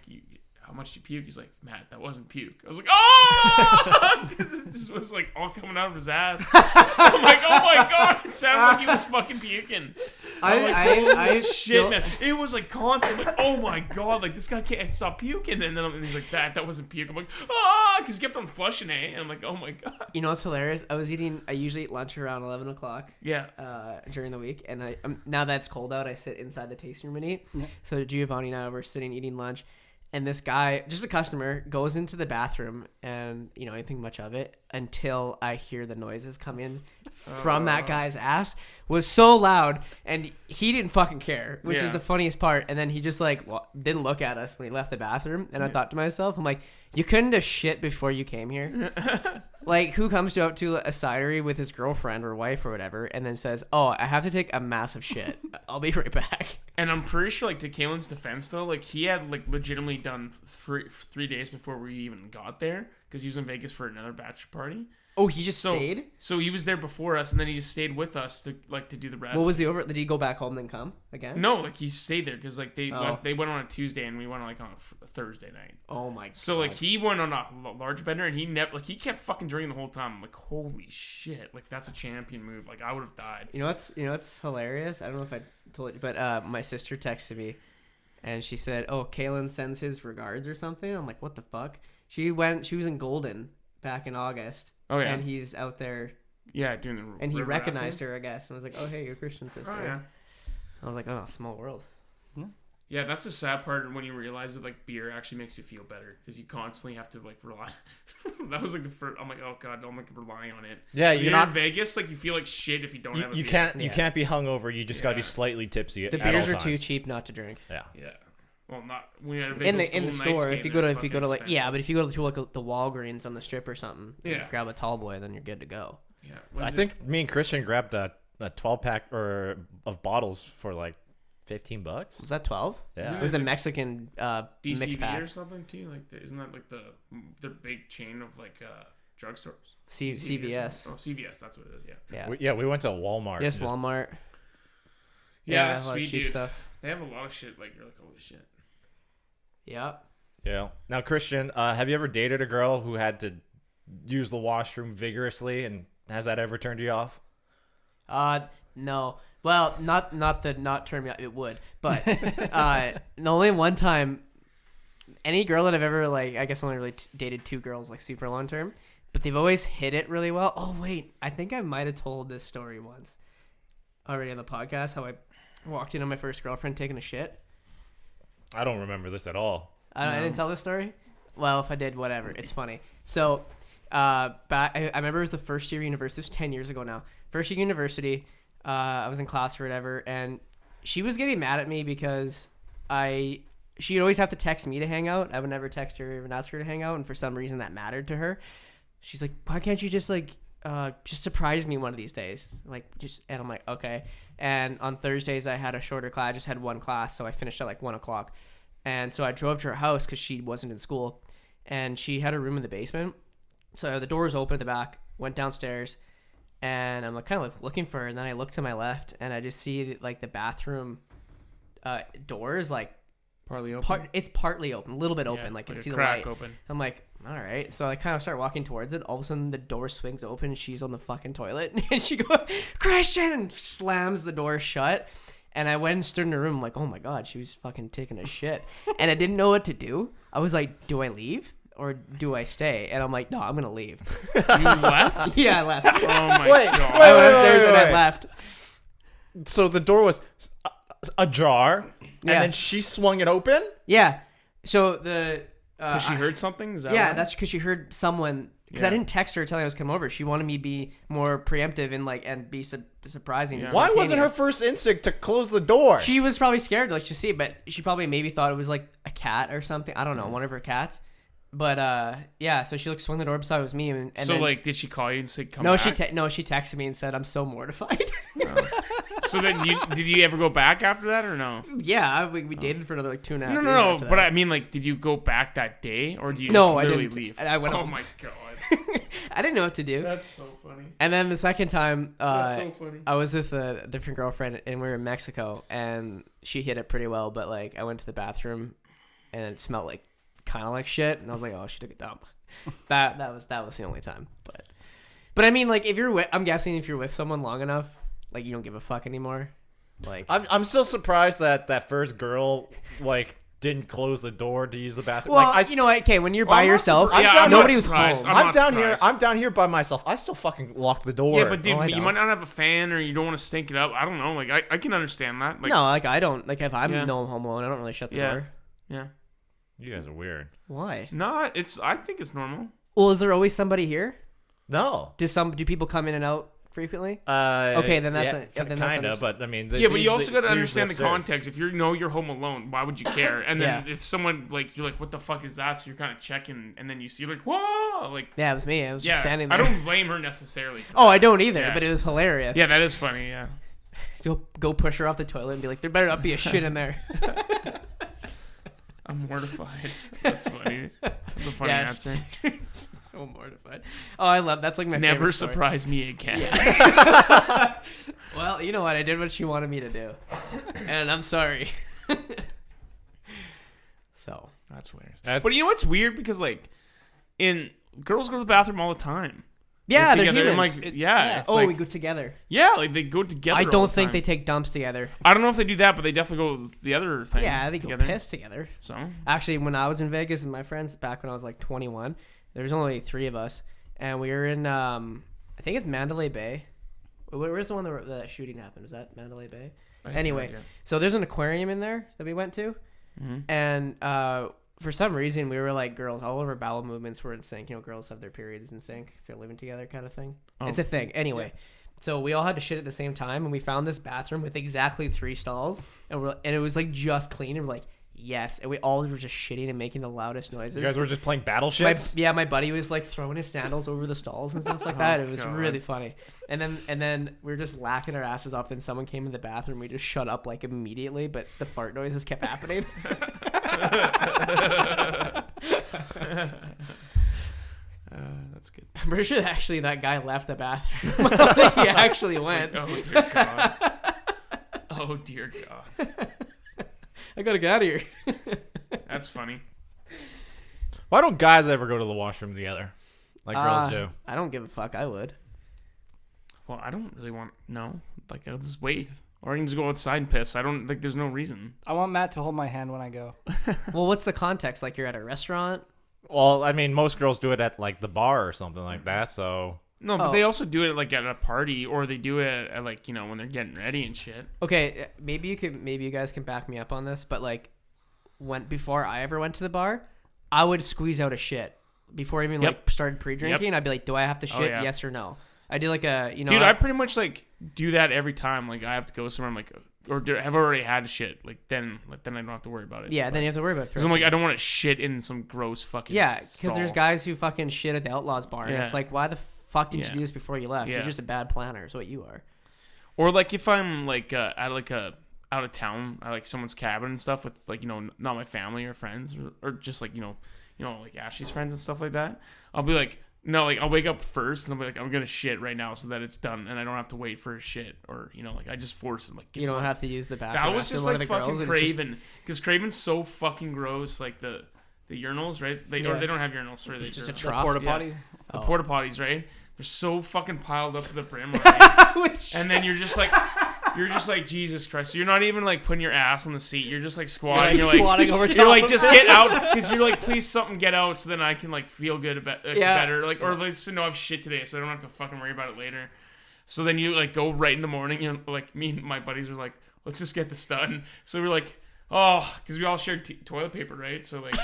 how much did you puke? He's like, Matt, that wasn't puke. I was like, oh, because it just was like all coming out of his ass. I'm like, oh my God, it sounded like he was fucking puking. I Shit, still, man. It was like constant, like, oh my God, like this guy can't stop puking. And then he's like, that wasn't puke. I'm like, because he kept on flushing, eh? And I'm like, oh my God. You know what's hilarious? I usually eat lunch around 11 o'clock Yeah. during the week. And now that it's cold out, I sit inside the tasting room and eat. Yeah. So Giovanni and I were sitting eating lunch. And this guy, just a customer, goes into the bathroom and, I didn't think much of it until I hear the noises come in from that guy's ass. Was so loud and he didn't fucking care, which is the funniest part. And then he just like didn't look at us when he left the bathroom. And I thought to myself, I'm like, you couldn't have shit before you came here. Like, who comes up to a cidery with his girlfriend or wife or whatever and then says, oh, I have to take a massive shit. I'll be right back. And I'm pretty sure, like, to Kaylin's defense, though, like, he had, like, legitimately done 3 days before we even got there because he was in Vegas for another bachelor party. Oh, he just stayed? So he was there before us, and then he just stayed with us to do the rest. What was the over? Did he go back home then come again? No, like, he stayed there because, like, they went on a Tuesday, and we went, like, on a Thursday night. Oh, my God. So, like, he went on a large bender, and he kept fucking drinking the whole time. I'm like, holy shit. Like, that's a champion move. Like, I would have died. You know what's hilarious? I don't know if I told you, but my sister texted me, and she said, "Oh, Kaylin sends his regards or something." I'm like, "What the fuck?" She was in Golden back in August. Oh, yeah. And he's out there, Yeah, doing the and he river recognized rafting. her, I guess, and was like, "Oh, hey, you're Christian's sister." Oh, yeah. I was like, "Oh, small world." Yeah, that's the sad part when you realize that like beer actually makes you feel better because you constantly have to like rely. That was like the first. I'm like, oh god, I'm like relying on it. Yeah, When you're not in Vegas. Like you feel like shit if you don't have a you beer. can't you Yeah. can't be hungover. You just gotta be Yeah. slightly tipsy. The at beers all are too times. cheap not to drink. Yeah. Yeah. Well, not when you're at a In Vegas the Golden store, Knights if game, you go to they're if you go to fucking like yeah, expensive. but if you go to like the Walgreens on the strip or something, Yeah. grab a tall boy, then you're good to go. Yeah. What I is it? think me and Christian grabbed a 12-pack or of bottles for like $15. Was that 12? Yeah. It was a Mexican mixed DCB pack. or something too. Like, isn't that like the big chain of like drugstores? CVS. Oh, CVS. That's what it is. Yeah. Yeah. We went to Walmart. Yes, and just- Walmart. Yeah, a lot of sweet cheap dude. stuff. They have a lot of shit. Like you're like, holy shit. Yeah. Yeah. Now, Christian, have you ever dated a girl who had to use the washroom vigorously, and has that ever turned you off? No. Well, not turn me out. It would, but the only one time, any girl that I've ever like, I guess only really dated two girls like super long term, but they've always hit it really well. Oh wait, I think I might have told this story once already on the podcast. How I walked in on my first girlfriend taking a shit. I don't remember this at all. I didn't tell this story. Well, if I did, whatever. It's funny. So, back I remember it was the first year of university. It was 10 years ago now. First year of university. I was in class or whatever, and she was getting mad at me because she'd always have to text me to hang out. I would never text her or even ask her to hang out, and for some reason that mattered to her. She's like, why can't you just like just surprise me one of these days? And I'm like, okay. And on Thursdays I had a shorter class. I just had one class, so I finished at like 1:00. And so I drove to her house because she wasn't in school, and she had a room in the basement. So the door was open at the back. Went downstairs. And I'm like kind of like looking for her, and then I look to my left, and I just see like the bathroom door is like Partly open. it's partly open, a little bit open, Yeah, like you can a see the crack light. open. I'm like, all right. So I kind of start walking towards it. All of a sudden, the door swings open, and she's on the fucking toilet, and she goes, "Christian!" and slams the door shut. And I went and stood in her room. I'm like, oh my god, she was fucking taking a shit, and I didn't know what to do. I was like, do I leave? Or do I stay? And I'm like, no, I'm gonna leave. You left? Yeah, I left. Oh my Wait, god. I went upstairs and I wait. left. So the door was ajar, and Yeah. then she swung it open? Yeah. So the Because she heard something? Is that yeah, why? that's because she heard someone. Because I Yeah. didn't text her telling I was coming over. She wanted me to be more preemptive and be surprising. and Yeah. Why wasn't her spontaneous. first instinct to close the door? She was probably scared, like to see, but she probably maybe thought it was like a cat or something. I don't know, one of her cats. But yeah, so she like swung the door up, saw it was me, and So then, like, did she call you and say come no, back? she texted me and said I'm so mortified. So then did you ever go back after that or no? Yeah, we dated for another like 2.5 years. No. after But that. I mean, like, did you go back that day or do you No, just I literally didn't. leave? I went Oh home. my god. I didn't know what to do. That's so funny. And then the second time, That's so funny. I was with a different girlfriend, and we were in Mexico, and she hit it pretty well. But like, I went to the bathroom, and it smelled like kind of like shit, and I was like, oh, she took a dump. that was the only time. But I mean, like, if you're with, I'm guessing if you're with someone long enough, like, you don't give a fuck anymore. Like, I'm still surprised that first girl like didn't close the door to use the bathroom. well, like, you know, okay, when you're Well, by I'm not yourself, surprised. Yeah, I'm nobody not was surprised. home. I'm I'm not down surprised. here. I'm down here by myself. I still fucking lock the door. Yeah, but dude, I you don't. might not have a fan or you don't want to stink it up. I don't know. Like, I can understand that. Like, No, like I don't. Like if I'm Yeah. home alone, I don't really shut the Yeah. door. Yeah. You guys are weird. Why? No, I think it's normal. Well, is there always somebody here? No. Do people come in and out frequently? Okay, Okay, then that's kind that's of. But I mean, Yeah, but you also got to understand the context. If you know you're home alone, why would you care? And then Yeah. if someone like you're like, what the fuck is that? So you're kind of checking, and then you see like, whoa, like Yeah, it was me. I was just yeah. standing I there. don't blame her necessarily. For Oh, I don't either. Yeah. But it was hilarious. Yeah, that is funny. Yeah. Go push her off the toilet and be like, there better not be a shit in there. I'm mortified. That's funny. That's a funny Yeah, answer. So mortified. Oh, I love that's like my Never favorite story. surprise me again. Well, you know what? I did what she wanted me to do, and I'm sorry. So That's hilarious. That's- But you know what's weird? Because like, girls go to the bathroom all the time. yeah, Like, they're together, humans. and, like, yeah, it's Oh, like- we go together. Yeah, like they go together. I all don't the think time. they take dumps together. I don't know if they do that, but they definitely go the other thing. Yeah, they go together. piss together. So Actually, when I was in Vegas with my friends back when I was like 21, there was only 3 of us, and we were in I think it's Mandalay Bay. Where's the one that shooting happened? Was that Mandalay Bay? I have no Anyway, idea. so there's an aquarium in there that we went to, and for some reason we were like girls. All of our bowel movements were in sync. You know, girls have their periods in sync if they're living together, kind of thing. Oh. It's a thing. Anyway, so we all had to shit at the same time, and we found this bathroom with exactly 3 stalls, and it was like just clean, and we're like, yes, and we all were just shitting and making the loudest noises. You guys were just playing battleships. My buddy was like throwing his sandals over the stalls and stuff like that. It was God. really funny. And then we were just laughing our asses off. Then someone came in the bathroom. We just shut up like immediately, but the fart noises kept happening. That's good. I'm pretty sure that actually that guy left the bathroom. I don't think he actually went. Oh dear God. Oh dear God. I gotta get out of here. That's funny. Why don't guys ever go to the washroom together, like girls do? I don't give a fuck. I would. Well, I don't really want no. Like I'll just wait, or I can just go outside and piss. I don't like. There's no reason. I want Matt to hold my hand when I go. Well, what's the context? Like you're at a restaurant? Well, I mean, most girls do it at like the bar or something like that. So No, but Oh. they also do it like at a party, or they do it at like when they're getting ready and shit. Okay, maybe you guys can back me up on this, but like before I ever went to the bar, I would squeeze out a shit before I even Yep. like started pre-drinking. I'd be like, do I have to shit? yeah. Yes or no? I do like a Dude, I pretty much like do that every time. Like I have to go somewhere. I'm like, have already had shit. Then I don't have to worry about it. yeah. Then you have to worry about it. Because I'm like, I don't want to shit in some gross fucking. Yeah, stall. because there's guys who fucking shit at the Outlaws bar, and Yeah. it's like, why the fuck didn't Yeah. you do this before you left? Yeah. You're just a bad planner, is what you are. Or like if I'm like at like a out of town at like someone's cabin and stuff with like not my family or friends or just like like Ashley's friends and stuff like that. I'll be like, no, like I'll wake up first and I'll be like, I'm gonna shit right now so that it's done and I don't have to wait for a shit or like I just force it. Like You don't have to use the bathroom. That was after just one like of the girls, fucking and it's just- Craven because Craven's so fucking gross. Like the urinals, right? Or Yeah. they don't have urinals. Sorry, It's just a they're- trough. Porta yeah. potty. The porta potties, right? They're so fucking piled up to the brim, right? And then you're just like Jesus Christ. So you're not even like putting your ass on the seat. You're just like squatting. You're like Squatting over you're top like of just it. get out because you're like please something get out so then I can like feel good about Yeah. better like or at least to know I have shit today so I don't have to fucking worry about it later. So then you like go right in the morning. Like me and my buddies are like, let's just get this done. So we're like, oh, because we all shared toilet paper, right? So like,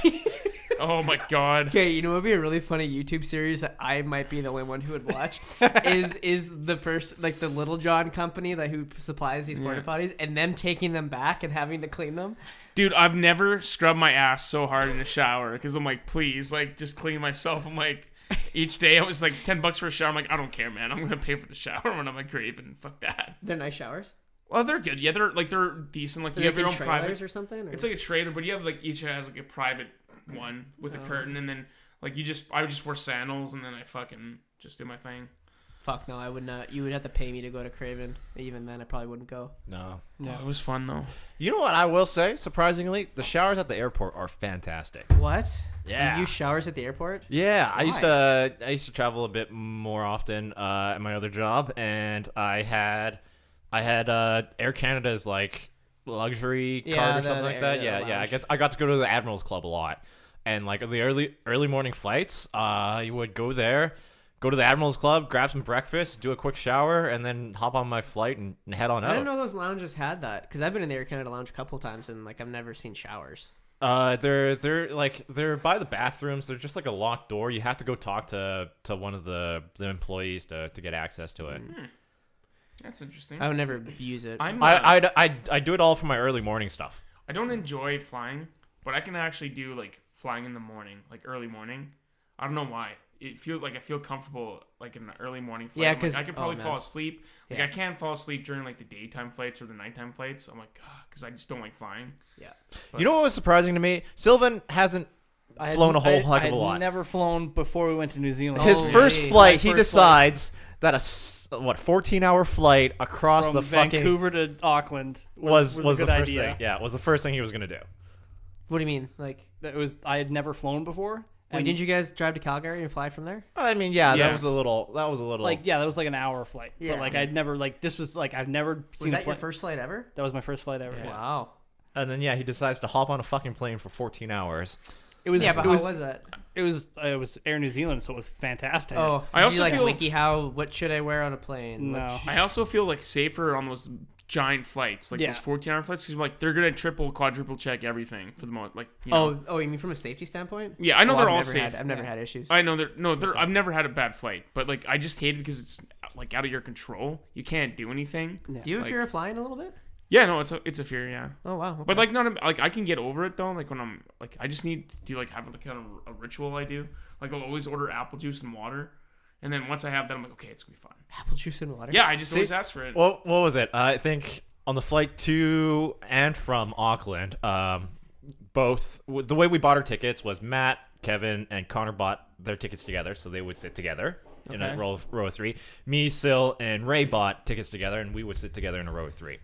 oh my god. Okay, you know what would be a really funny YouTube series that I might be the only one who would watch is the person like the Little John company who supplies these porta potties and them taking them back and having to clean them. Dude, I've never scrubbed my ass so hard in a shower because I'm like, please, like, just clean myself. I'm like, each day I was like $10 for a shower. I'm like, I don't care, man. I'm gonna pay for the shower when I'm like Craven. Fuck that. They're nice showers. Well, they're good. Yeah, they're decent. Like Are you they have your own in trailers private. or something? Or? It's like a trailer, but you have like each has like a private one with a curtain, and then like I would just wear sandals, and then I fucking just do my thing. Fuck no, I would not. You would have to pay me to go to Craven. Even then, I probably wouldn't go. no. Yeah. It was fun though. You know what I will say? Surprisingly, the showers at the airport are fantastic. What? Yeah. You use showers at the airport? Yeah, I Why? used to travel a bit more often at my other job, and I had Air Canada's like luxury Yeah, card or the- something the like that. area Yeah, lounge. I got to go to the Admiral's Club a lot, and like the early morning flights, you would go there, go to the Admiral's Club, grab some breakfast, do a quick shower, and then hop on my flight and head on I out. didn't know those lounges had that because I've been in the Air Canada lounge a couple times and like I've never seen showers. They're by the bathrooms. They're just like a locked door. You have to go talk to one of the employees to get access to it. That's interesting. I would never use it. I do it all for my early morning stuff. I don't enjoy flying, but I can actually do like flying in the morning, like early morning. I don't know why. It feels like I feel comfortable like in an early morning flight. Yeah, I'm like, 'cause- I could probably oh, fall man. asleep. Like Yeah. I can't fall asleep during like the daytime flights or the nighttime flights. I'm like, because I just don't like flying. yeah. But- You know what was surprising to me? Sylvan hasn't flown a whole heck of a lot. I'd never flown before we went to New Zealand. His Oh, first really? flight, My he first flight. decides that 14-hour flight across from the fucking Vancouver to Auckland was a the good first idea. thing. Yeah, was the first thing he was gonna do. What do you mean? Like, I had never flown before. wait, and, didn't you guys drive to Calgary and fly from there? I mean, yeah, Yeah. that was a little. like that was like an hour flight. Yeah. But like I'd never this was like I've never seen Was a that your plane. first flight ever? That was my first flight ever. Yeah. Yeah. Wow. And then he decides to hop on a fucking plane for 14 hours. It was Yeah, but it how was, was that? it was Air New Zealand, so it was fantastic. Oh, I did also you, like feel- wiki how what should I wear on a plane? No. Which- I also feel like safer on those giant flights, like Yeah. those 14-hour flights, because like they're gonna triple, quadruple check everything for the most. Like, you know. Oh, you mean from a safety standpoint? Yeah, I know Oh, they're I've all never safe. I've never had issues. I know I've never had a bad flight, but like I just hate it because it's like out of your control. You can't do anything. Yeah. Do you have like- fear of flying a little bit? Yeah, no, it's a fear. Yeah. Oh wow. Okay. But like not like I can get over it though. Like when I'm like I just need to do like have like kind of a ritual I do. Like I'll always order apple juice and water, and then once I have that, I'm like, okay, it's gonna be fine. apple juice and water. Yeah, I just always ask for it. Well, what was it? I think on the flight to and from Auckland, both the way we bought our tickets was Matt, Kevin, and Connor bought their tickets together, so they would sit together in a Okay. row of three. Me, Sil, and Ray bought tickets together, and we would sit together in a row of three.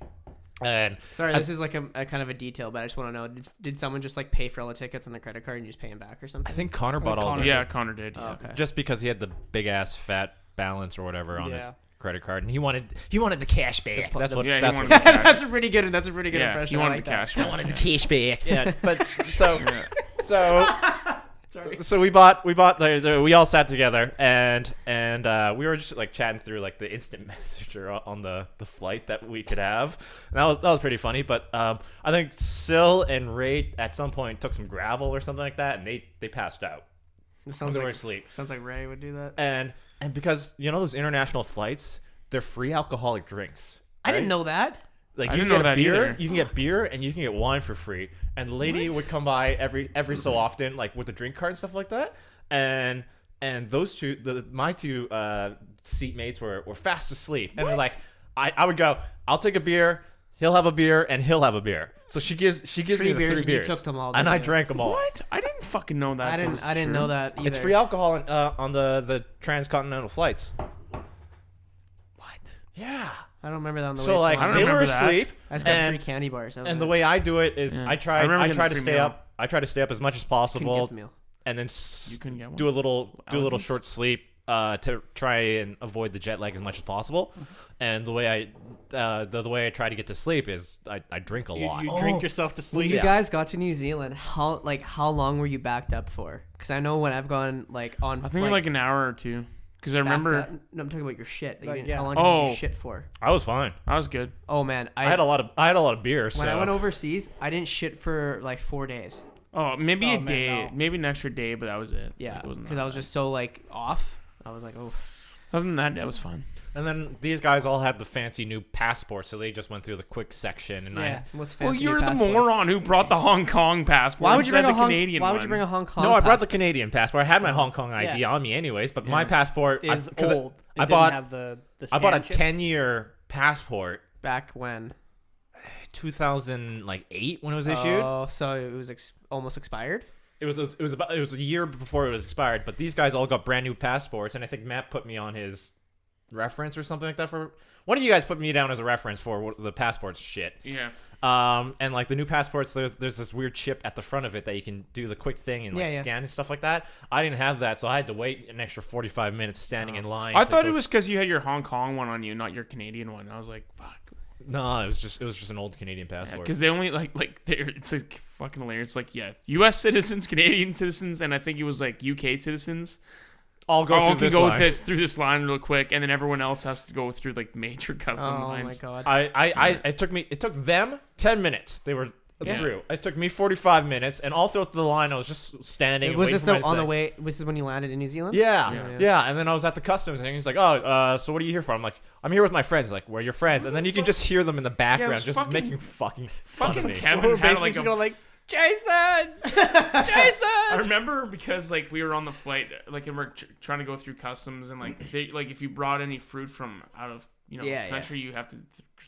And Sorry, this is like a kind of a detail, but I just want to know: did someone just like pay for all the tickets on their credit card and you just pay them back or something? I think Connor bought all of Connor them. Yeah, Connor did. Oh, Yeah. okay. Just because he had the big ass fat balance or whatever on his Yeah. credit card, and he wanted the cash back. That's what. Yeah, he that's wanted what. the cash. That's a pretty good. That's a pretty good Yeah, impression. he I wanted like the that. cash. I wanted the cash back. Yeah, but so Yeah. so we bought we all sat together and we were just like chatting through like the instant messenger on the flight that we could have. And that was pretty funny. But I think Sil and Ray at some point took some gravel or something like that, and they passed out. It sounds They were like asleep. sounds like Ray would do that. And because you know those international flights, they're free alcoholic drinks. I didn't right? know that. Like I you didn't can know get that beer, either. you can get beer, and you can get wine for free. And the lady would come by every so often, like with the drink card and stuff like that. And those two, my two seatmates were fast asleep, and they're like, I would go, I'll take a beer, he'll have a beer, and he'll have a beer. So she gives me the 3 and you beers. took them all, and didn't I you? drank them all. What? I didn't fucking know that. I didn't know that either. It's free alcohol on the transcontinental flights. What? Yeah. I don't remember that on the way. So to like I don't they London. were remember that. asleep, I just got and free candy bars. That was and the it. way I do it is Yeah. I try remember I getting try the to free stay meal. up. I try to stay up as much as Couldn't possible, get the meal. and then You couldn't get one? do a little Allergies? short sleep to try and avoid the jet lag as much as possible. And the way I try to get to sleep is I drink a lot. You drink yourself to When sleep. you Yeah. guys got to New Zealand, how long were you backed up for? Because I know when I've gone like on, I think like an hour or two. Because I backed remember up- no, I'm talking about your shit. Like, Like, yeah. How long did Oh. you shit for? I was fine. I was good. Oh man, I had a lot of beer. when I so- went overseas, I didn't shit for like 4 days. Oh, maybe Oh, a man, day, no. maybe an extra day, but that was it. Yeah, Like, it wasn't because that I was bad. just so like off. I was like, oh, Other than that, that was fun. And then these guys all had the fancy new passports, so they just went through the quick section. And Yeah. what's fancy? Well, new you're the passports? moron who brought the Hong Kong passport. Why would you instead bring a of the Hong? Canadian Why one. would you bring a Hong Kong? no, I brought the passport? Canadian passport. I had my Hong Kong ID on me anyways, but my Yeah. passport Is 'cause old. It I didn't bought have the I bought a scan chip. 10-year passport, back when. 2008 when it was issued. Oh, so it was almost expired. It was a year before it was expired, but these guys all got brand new passports, and I think Matt put me on his reference or something like that for. One of you guys put me down as a reference for the passports shit. Yeah. And like the new passports, there's this weird chip at the front of it that you can do the quick thing and like Yeah, yeah. scan and stuff like that. I didn't have that, so I had to wait an extra 45 minutes standing in line. I to thought go- it was because you had your Hong Kong one on you, not your Canadian one. I was like, fuck. no, it was just an old Canadian passport. Because they only it's like fucking hilarious. It's like, yeah, U.S. citizens, Canadian citizens, and I think it was like U.K. citizens. I'll go All through can this go line. through this line real quick, and then everyone else has to go through like major custom Oh lines. my god. It took them 10 minutes. They were Yeah. through. It took me 45 minutes, and all throughout the line, I was just standing. and Was waiting this for my on the thing. way? Was this when you landed in New Zealand? Yeah, Yeah. yeah, and then I was at the customs thing. He's like, "Oh, so what are you here for?" I'm like, "I'm here with my friends." Like, "Where are your friends?" And then you can just hear them in the background, was just fucking- making fucking fun of Fucking me. Kevin We're had basically like just a going like, Jason, Jason. I remember because like we were on the flight, like, and we're trying to go through customs, and like they like if you brought any fruit from out of Yeah, country, you have to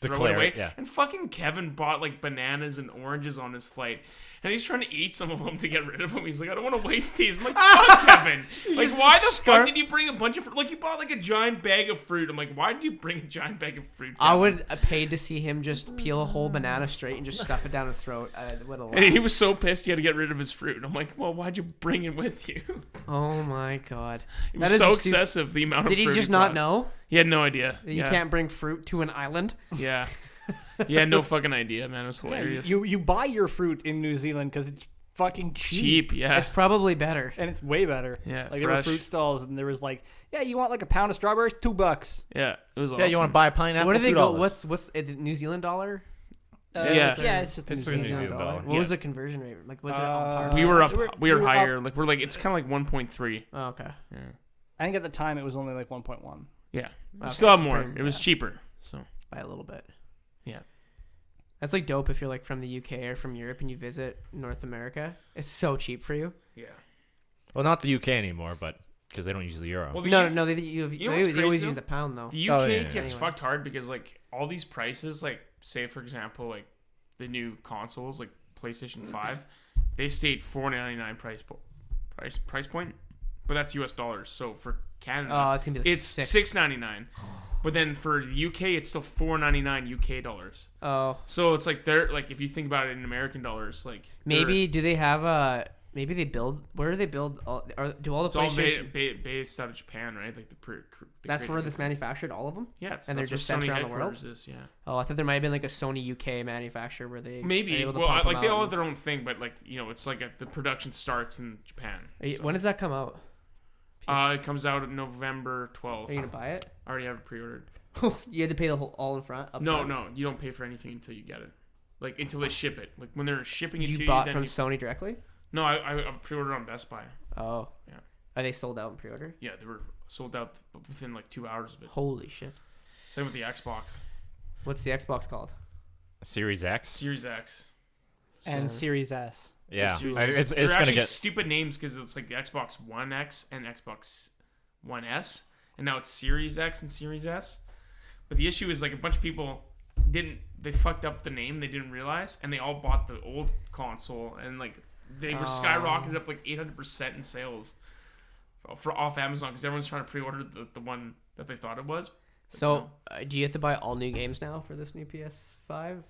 throw Declare it away. it, yeah. And fucking Kevin bought like bananas and oranges on his flight, and he's trying to eat some of them to get rid of them. He's like, I don't want to waste these. I'm like, fuck, Kevin. Like, just why the scar- fuck did you bring a bunch of fruit? Like, you bought like a giant bag of fruit. I'm like, why did you bring a giant bag of fruit? I Kevin? would have paid to see him just peel a whole banana straight and just stuff it down his throat. I would have And he was so pissed he had to get rid of his fruit. I'm like, well, why'd you bring it with you? Oh my god. It That was is so a stu- excessive, the amount of Did he fruit just not brought. know He had no idea. that you can't bring fruit to an island? Yeah. He had no fucking idea, man. It was hilarious. You buy your fruit in New Zealand because it's fucking cheap. Yeah. It's probably better. And it's way better. Yeah, Like there were fresh. fruit stalls, and there was like, yeah, you want like a pound of strawberries, $2. Yeah, it was awesome. Yeah, you want to buy a pineapple? What do they go? $2. What's New Zealand dollar? Yeah. yeah, it's just It's New like a New Zealand Zealand dollar. What was the conversion rate? Like, was it on par? We were up. we We were were higher. up- Like we're like it's kind of like 1.3. Oh, okay. Yeah. I think at the time it was only like 1.1. Yeah. Okay, Still have so more. pretty- It was yeah. cheaper. So By a little bit. yeah. That's like dope if you're like from the UK or from Europe and you visit North America. It's so cheap for you. Yeah. Well, not the UK anymore, but because they don't use the euro. Well, No, U- no, they You know they what's always crazy, use though? the pound though. The Oh, UK yeah, yeah. gets Anyway. fucked hard because like all these prices, like say for example, like the new consoles, like PlayStation 5, they state $4.99 price point, but that's US dollars. So for Canada, Oh, it's gonna be like it's $6.99. But then for the UK, it's still $4.99 UK dollars. Oh, So it's like they're like if you think about it in American dollars, like maybe do they have a? Maybe they build. Where do they build? Do all the it's all PlayStation? based out of Japan, right? Like That's where this manufactured all of them. Yeah, it's, and they're that's where just sent Sony around the world? headquarters is, yeah. Oh, I thought there might have been like a Sony UK manufacturer where they are Maybe. able to Well, pump like them they out all have and- their own thing, but like it's like the production starts in Japan. So, When does that come out? it comes out November 12th. Are you gonna buy it? I already have it pre-ordered. You had to pay the whole all in front. Up No, front? no, you don't pay for anything until you get it. Like until they ship it. Like when they're shipping it to You you, bought then from you- Sony directly? No, I pre-ordered on Best Buy. Oh. Yeah. Are they sold out in pre-order? Yeah, they were sold out within like 2 hours of it. Holy shit! Same with the Xbox What's the Xbox called? Series X. Series X. And Series S. Yeah, Series I- X. it's They're gonna actually get. stupid names because it's like the Xbox One X and Xbox One S, and now it's Series X and Series S. But the issue is like a bunch of people they fucked up the name, they didn't realize, and they all bought the old console, and like they were skyrocketed up like 800% in sales for off Amazon because everyone's trying to pre-order the one that they thought it was. So, do you have to buy all new games now for this new PS5?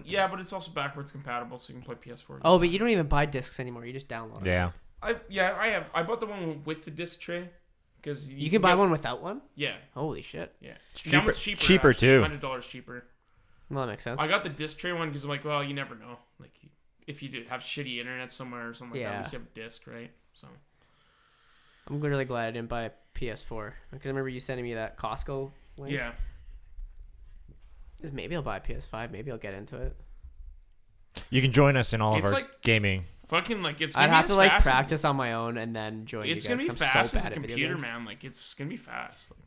Yeah, but it's also backwards compatible, so you can play PS4. Oh, but you don't even buy discs anymore. You just download them. Yeah. I bought the one with the disc tray because You can buy one without one? Yeah, Holy shit. yeah. Cheaper- That one's cheaper. cheaper actually, too. $100 cheaper. Well, that makes sense. I got the disc tray one because I'm like, well, you never know. Like, if you do have shitty internet somewhere or something like that, at least you have a disc, right? So I'm really glad I didn't buy a PS4 because I remember you sending me that Costco link. yeah, Just maybe I'll buy a PS5. Maybe I'll get into it. You can join us in all of It's our like- gaming. fucking like it's. Gonna I'd be have as to like fast as- practice on my own and then join It's you gonna guys. be I'm fast so as bad a at video computer, games. man. Like it's gonna be fast. Like,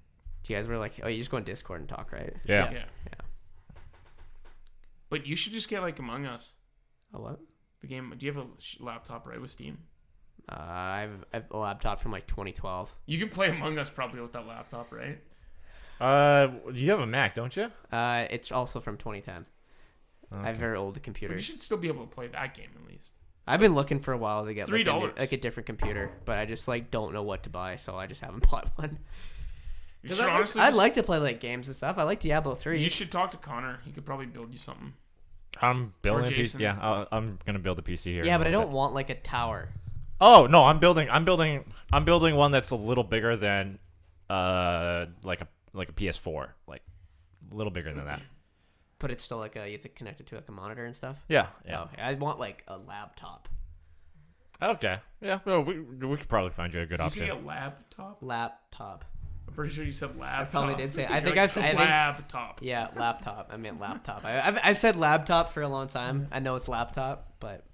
You guys were like, oh, you just go on Discord and talk, right? Yeah. yeah. But you should just get like Among Us, Oh, what? the game. Do you have a laptop right with Steam? I've a laptop from like 2012. You can play Among Us probably with that laptop, right? You have a Mac, don't you? It's also from 2010. I have a Okay. very old But computer. you should still be able to play that game at least. I've been looking for a while to It's get like, $3. like a different computer, but I just like don't know what to buy, so I just haven't bought one. You 'Cause should honestly. I'd just- like to play like games and stuff. I like Diablo 3. You should talk to Connor. He could probably build you something. I'm building a Jason. PC. Yeah, I'm gonna build a PC here. yeah, in a but I little don't want like a tower. bit. Oh no, I'm building one that's a little bigger than, like a PS4, like a little bigger than that. But it's still like you have to connect it to like a monitor and stuff. Yeah. Oh, okay. I want like a laptop. Okay. Yeah. Well, we could probably find you a good Did you option. say a laptop? Laptop. I'm pretty sure you said laptop. probably did say- I You're think like, I've said- I think- laptop. Yeah, laptop. I meant laptop. I've said laptop for a long time. I know it's laptop, but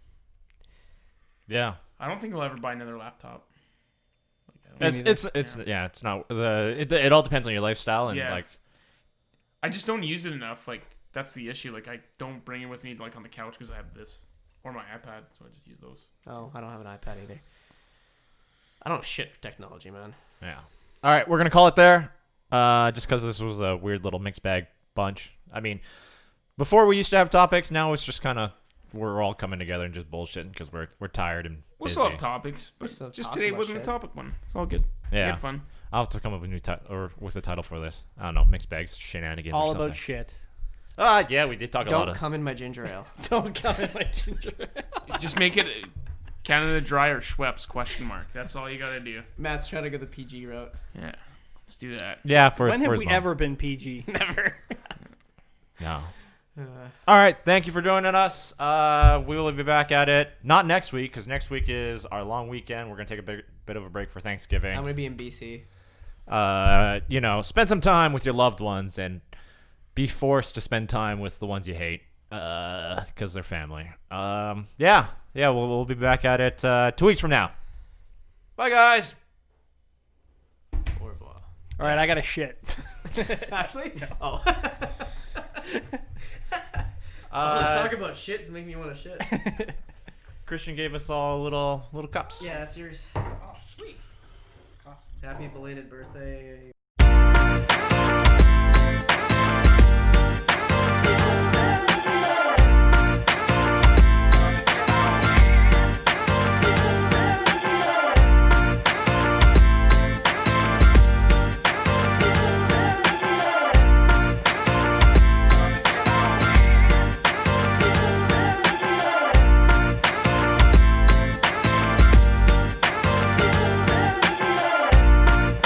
Yeah. I don't think I'll ever buy another laptop. Like, I don't- It's not it all depends on your lifestyle and Yeah. like I just don't use it enough. Like that's the issue. Like I don't bring it with me like on the couch because I have this or my iPad, so I just use those. oh, I don't have an iPad either. I don't shit for technology, man. yeah. All right, we're gonna call it there. Just because this was a weird little mixed bag bunch. I mean, before we used to have topics. Now it's just kind of we're all coming together and just bullshitting because we're tired and We'll busy. still have topics, but still just talk today about wasn't shit. a topic one. It's all good. We Yeah. had fun. I'll have to come up with a new title or what's the title for this? I don't know. Mixed bags, shenanigans, or All something. about shit. Yeah, we did talk a lot Don't of. come in my ginger ale. Don't come in my ginger. Just make it Canada Dry or Schweppes ? That's all you gotta do. Matt's trying to go the PG route. Yeah, let's do that. Yeah, for When have his we mom. ever been PG? Never. No. All right, thank you for joining us. We will be back at it not next week because next week is our long weekend. We're gonna take a bit of a break for Thanksgiving. I'm gonna be in BC. Spend some time with your loved ones and be forced to spend time with the ones you hate because they're family. We'll be back at it 2 weeks from now. Bye, guys. Au revoir. All right, I got a shit. Actually? No. Oh. Let's talk about shit to make me want to shit. Christian gave us all little cups. Yeah, that's yours. Oh, sweet. Happy belated birthday.